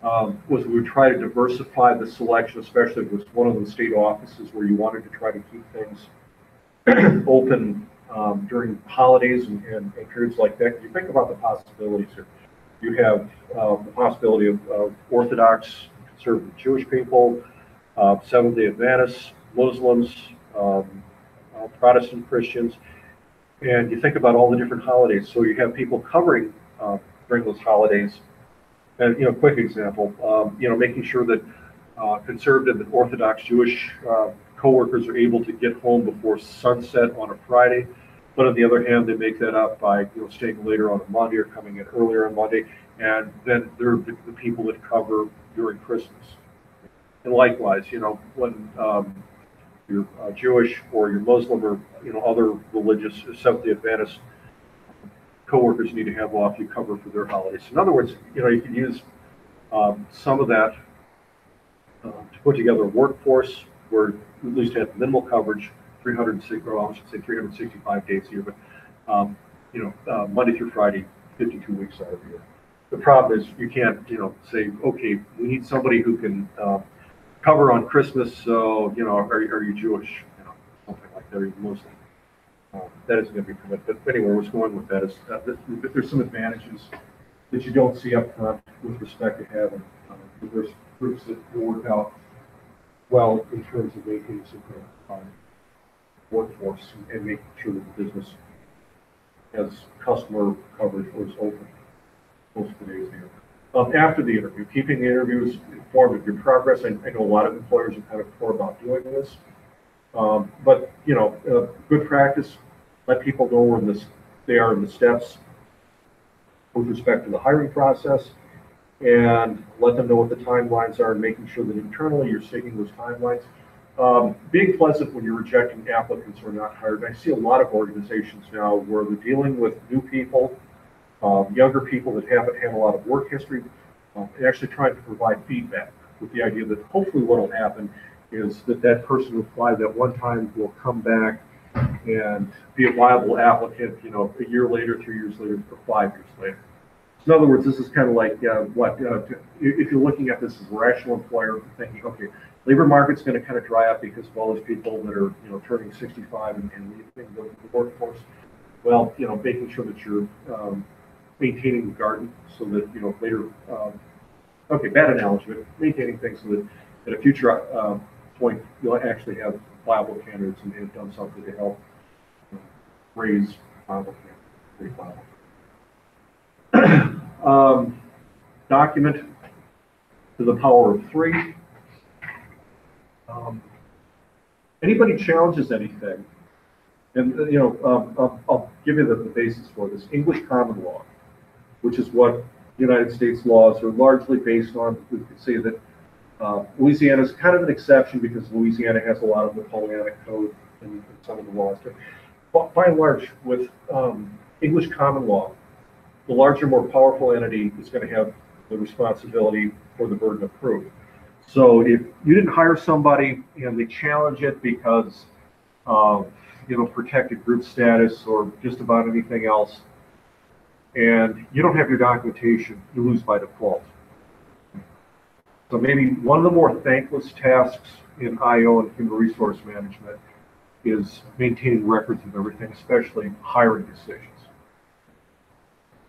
was we would try to diversify the selection, especially if it was one of the state offices where you wanted to try to keep things open during holidays and periods like that. You think about the possibilities here. You have the possibility of Orthodox, conservative Jewish people, Seventh-day Adventists, Muslims, Protestant Christians, and you think about all the different holidays. So you have people covering during those holidays. And, you know, quick example, you know, making sure that conservative and Orthodox Jewish coworkers are able to get home before sunset on a Friday. But on the other hand, they make that up by, you know, staying later on a Monday or coming in earlier on Monday. And then they're the people that cover during Christmas. And likewise, you know, when you're Jewish or you're Muslim or, you know, other religious Seventh-day Adventist coworkers need to have off, you cover for their holidays. In other words, you know, you can use some of that to put together a workforce where you at least have minimal coverage, 365 days a year, but you know, Monday through Friday, 52 weeks out of the year. The problem is you can't, you know, say, okay, we need somebody who can cover on Christmas, so, you know, are you Jewish? You know, something like that, or are you Muslim? That isn't going to be permitted. But anyway, what's going with that is there's some advantages that you don't see up front with respect to having diverse groups that will work out well in terms of maintaining some kind of workforce and making sure that the business has customer coverage or is open most of the days of the year. After the interview, keeping the interviews informed of your progress. I know a lot of employers are kind of poor about doing this. But, you know, good practice, let people know where they are in the steps with respect to the hiring process, and let them know what the timelines are, and making sure that internally you're sticking those timelines. Being pleasant when you're rejecting applicants who are not hired. And I see a lot of organizations now where they're dealing with new people, younger people that haven't had a lot of work history, and actually trying to provide feedback with the idea that hopefully what will happen is that person who applied that one time will come back and be a viable applicant, you know, a year later, 3 years later, or 5 years later. In other words, this is kind of like if you're looking at this as a rational employer, thinking, okay, labor market's going to kind of dry up because of all those people that are, you know, turning 65 and leaving the workforce. Well, you know, making sure that you're maintaining the garden so that, you know, later okay, bad analogy, but maintaining things so that at a future point, you'll actually have viable candidates and have done something to help raise viable candidates, document to the power of 3. Anybody challenges anything, and I'll give you the basis for this. English common law, which is what United States laws are largely based on. We could say that Louisiana is kind of an exception because Louisiana has a lot of Napoleonic code in some of the laws. But by and large, with English common law, the larger, more powerful entity is going to have the responsibility for the burden of proof. So if you didn't hire somebody and they challenge it because of protected group status or just about anything else, and you don't have your documentation, you lose by default. So maybe one of the more thankless tasks in IO and human resource management is maintaining records of everything, especially hiring decisions.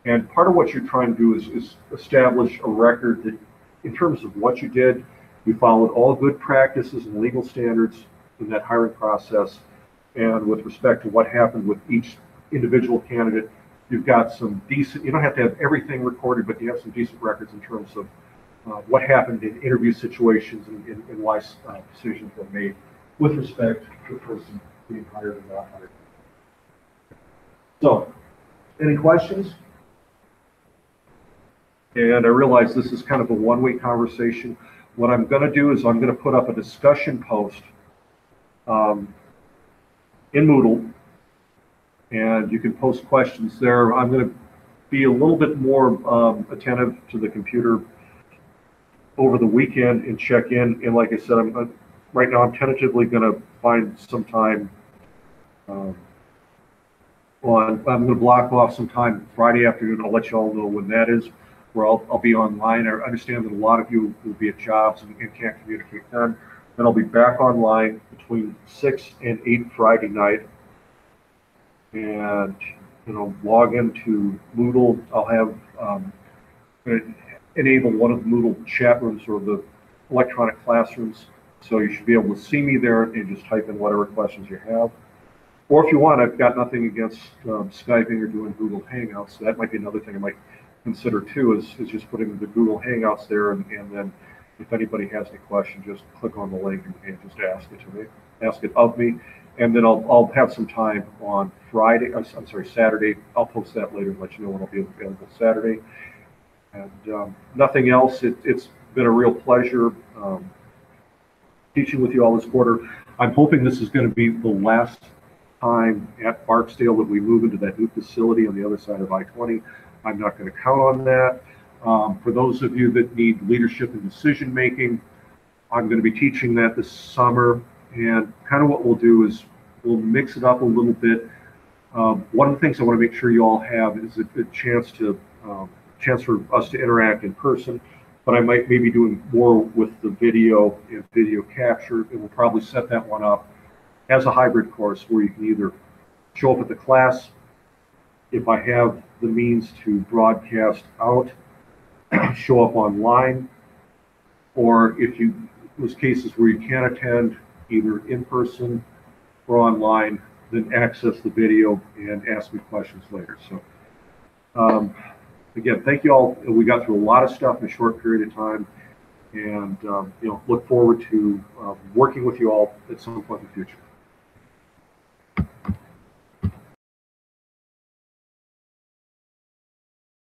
And part of what you're trying to do is establish a record that, in terms of what you did, you followed all good practices and legal standards in that hiring process. And with respect to what happened with each individual candidate, you've got some decent, you don't have to have everything recorded, but you have some decent records in terms of what happened in interview situations and why decisions were made with respect to the person being hired or not hired. So, any questions? And I realize this is kind of a one-way conversation. What I'm going to do is I'm going to put up a discussion post in Moodle, and you can post questions there. I'm going to be a little bit more attentive to the computer over the weekend and check in. And like I said, right now I'm tentatively going to find some time I'm going to block off some time Friday afternoon. I'll let you all know when that is, where I'll be online. I understand that a lot of you will be at jobs and can't communicate then. Then I'll be back online between 6 and 8 Friday night, and log into Moodle. I'll have enable one of the Moodle chat rooms or the electronic classrooms, so you should be able to see me there and just type in whatever questions you have. Or if you want, I've got nothing against Skyping or doing Google Hangouts. So that might be another thing I might consider too, is just putting the Google Hangouts there, and then if anybody has any question, just click on the link and just ask it of me. And then I'll have some time on Friday, I'm sorry, Saturday. I'll post that later and let you know when I'll be available Saturday. And nothing else. It's been a real pleasure teaching with you all this quarter. I'm hoping this is going to be the last time at Barksdale that we move into that new facility on the other side of I-20. I'm not going to count on that. For those of you that need leadership and decision making, I'm going to be teaching that this summer. And kind of what we'll do is we'll mix it up a little bit. One of the things I want to make sure you all have is a chance for us to interact in person, but I might maybe doing more with the video and video capture, and we'll probably set that one up as a hybrid course where you can either show up at the class, if I have the means to broadcast out, show up online, or if those cases where you can't attend either in person or online, then access the video and ask me questions later. So again, thank you all. We got through a lot of stuff in a short period of time, and look forward to working with you all at some point in the future.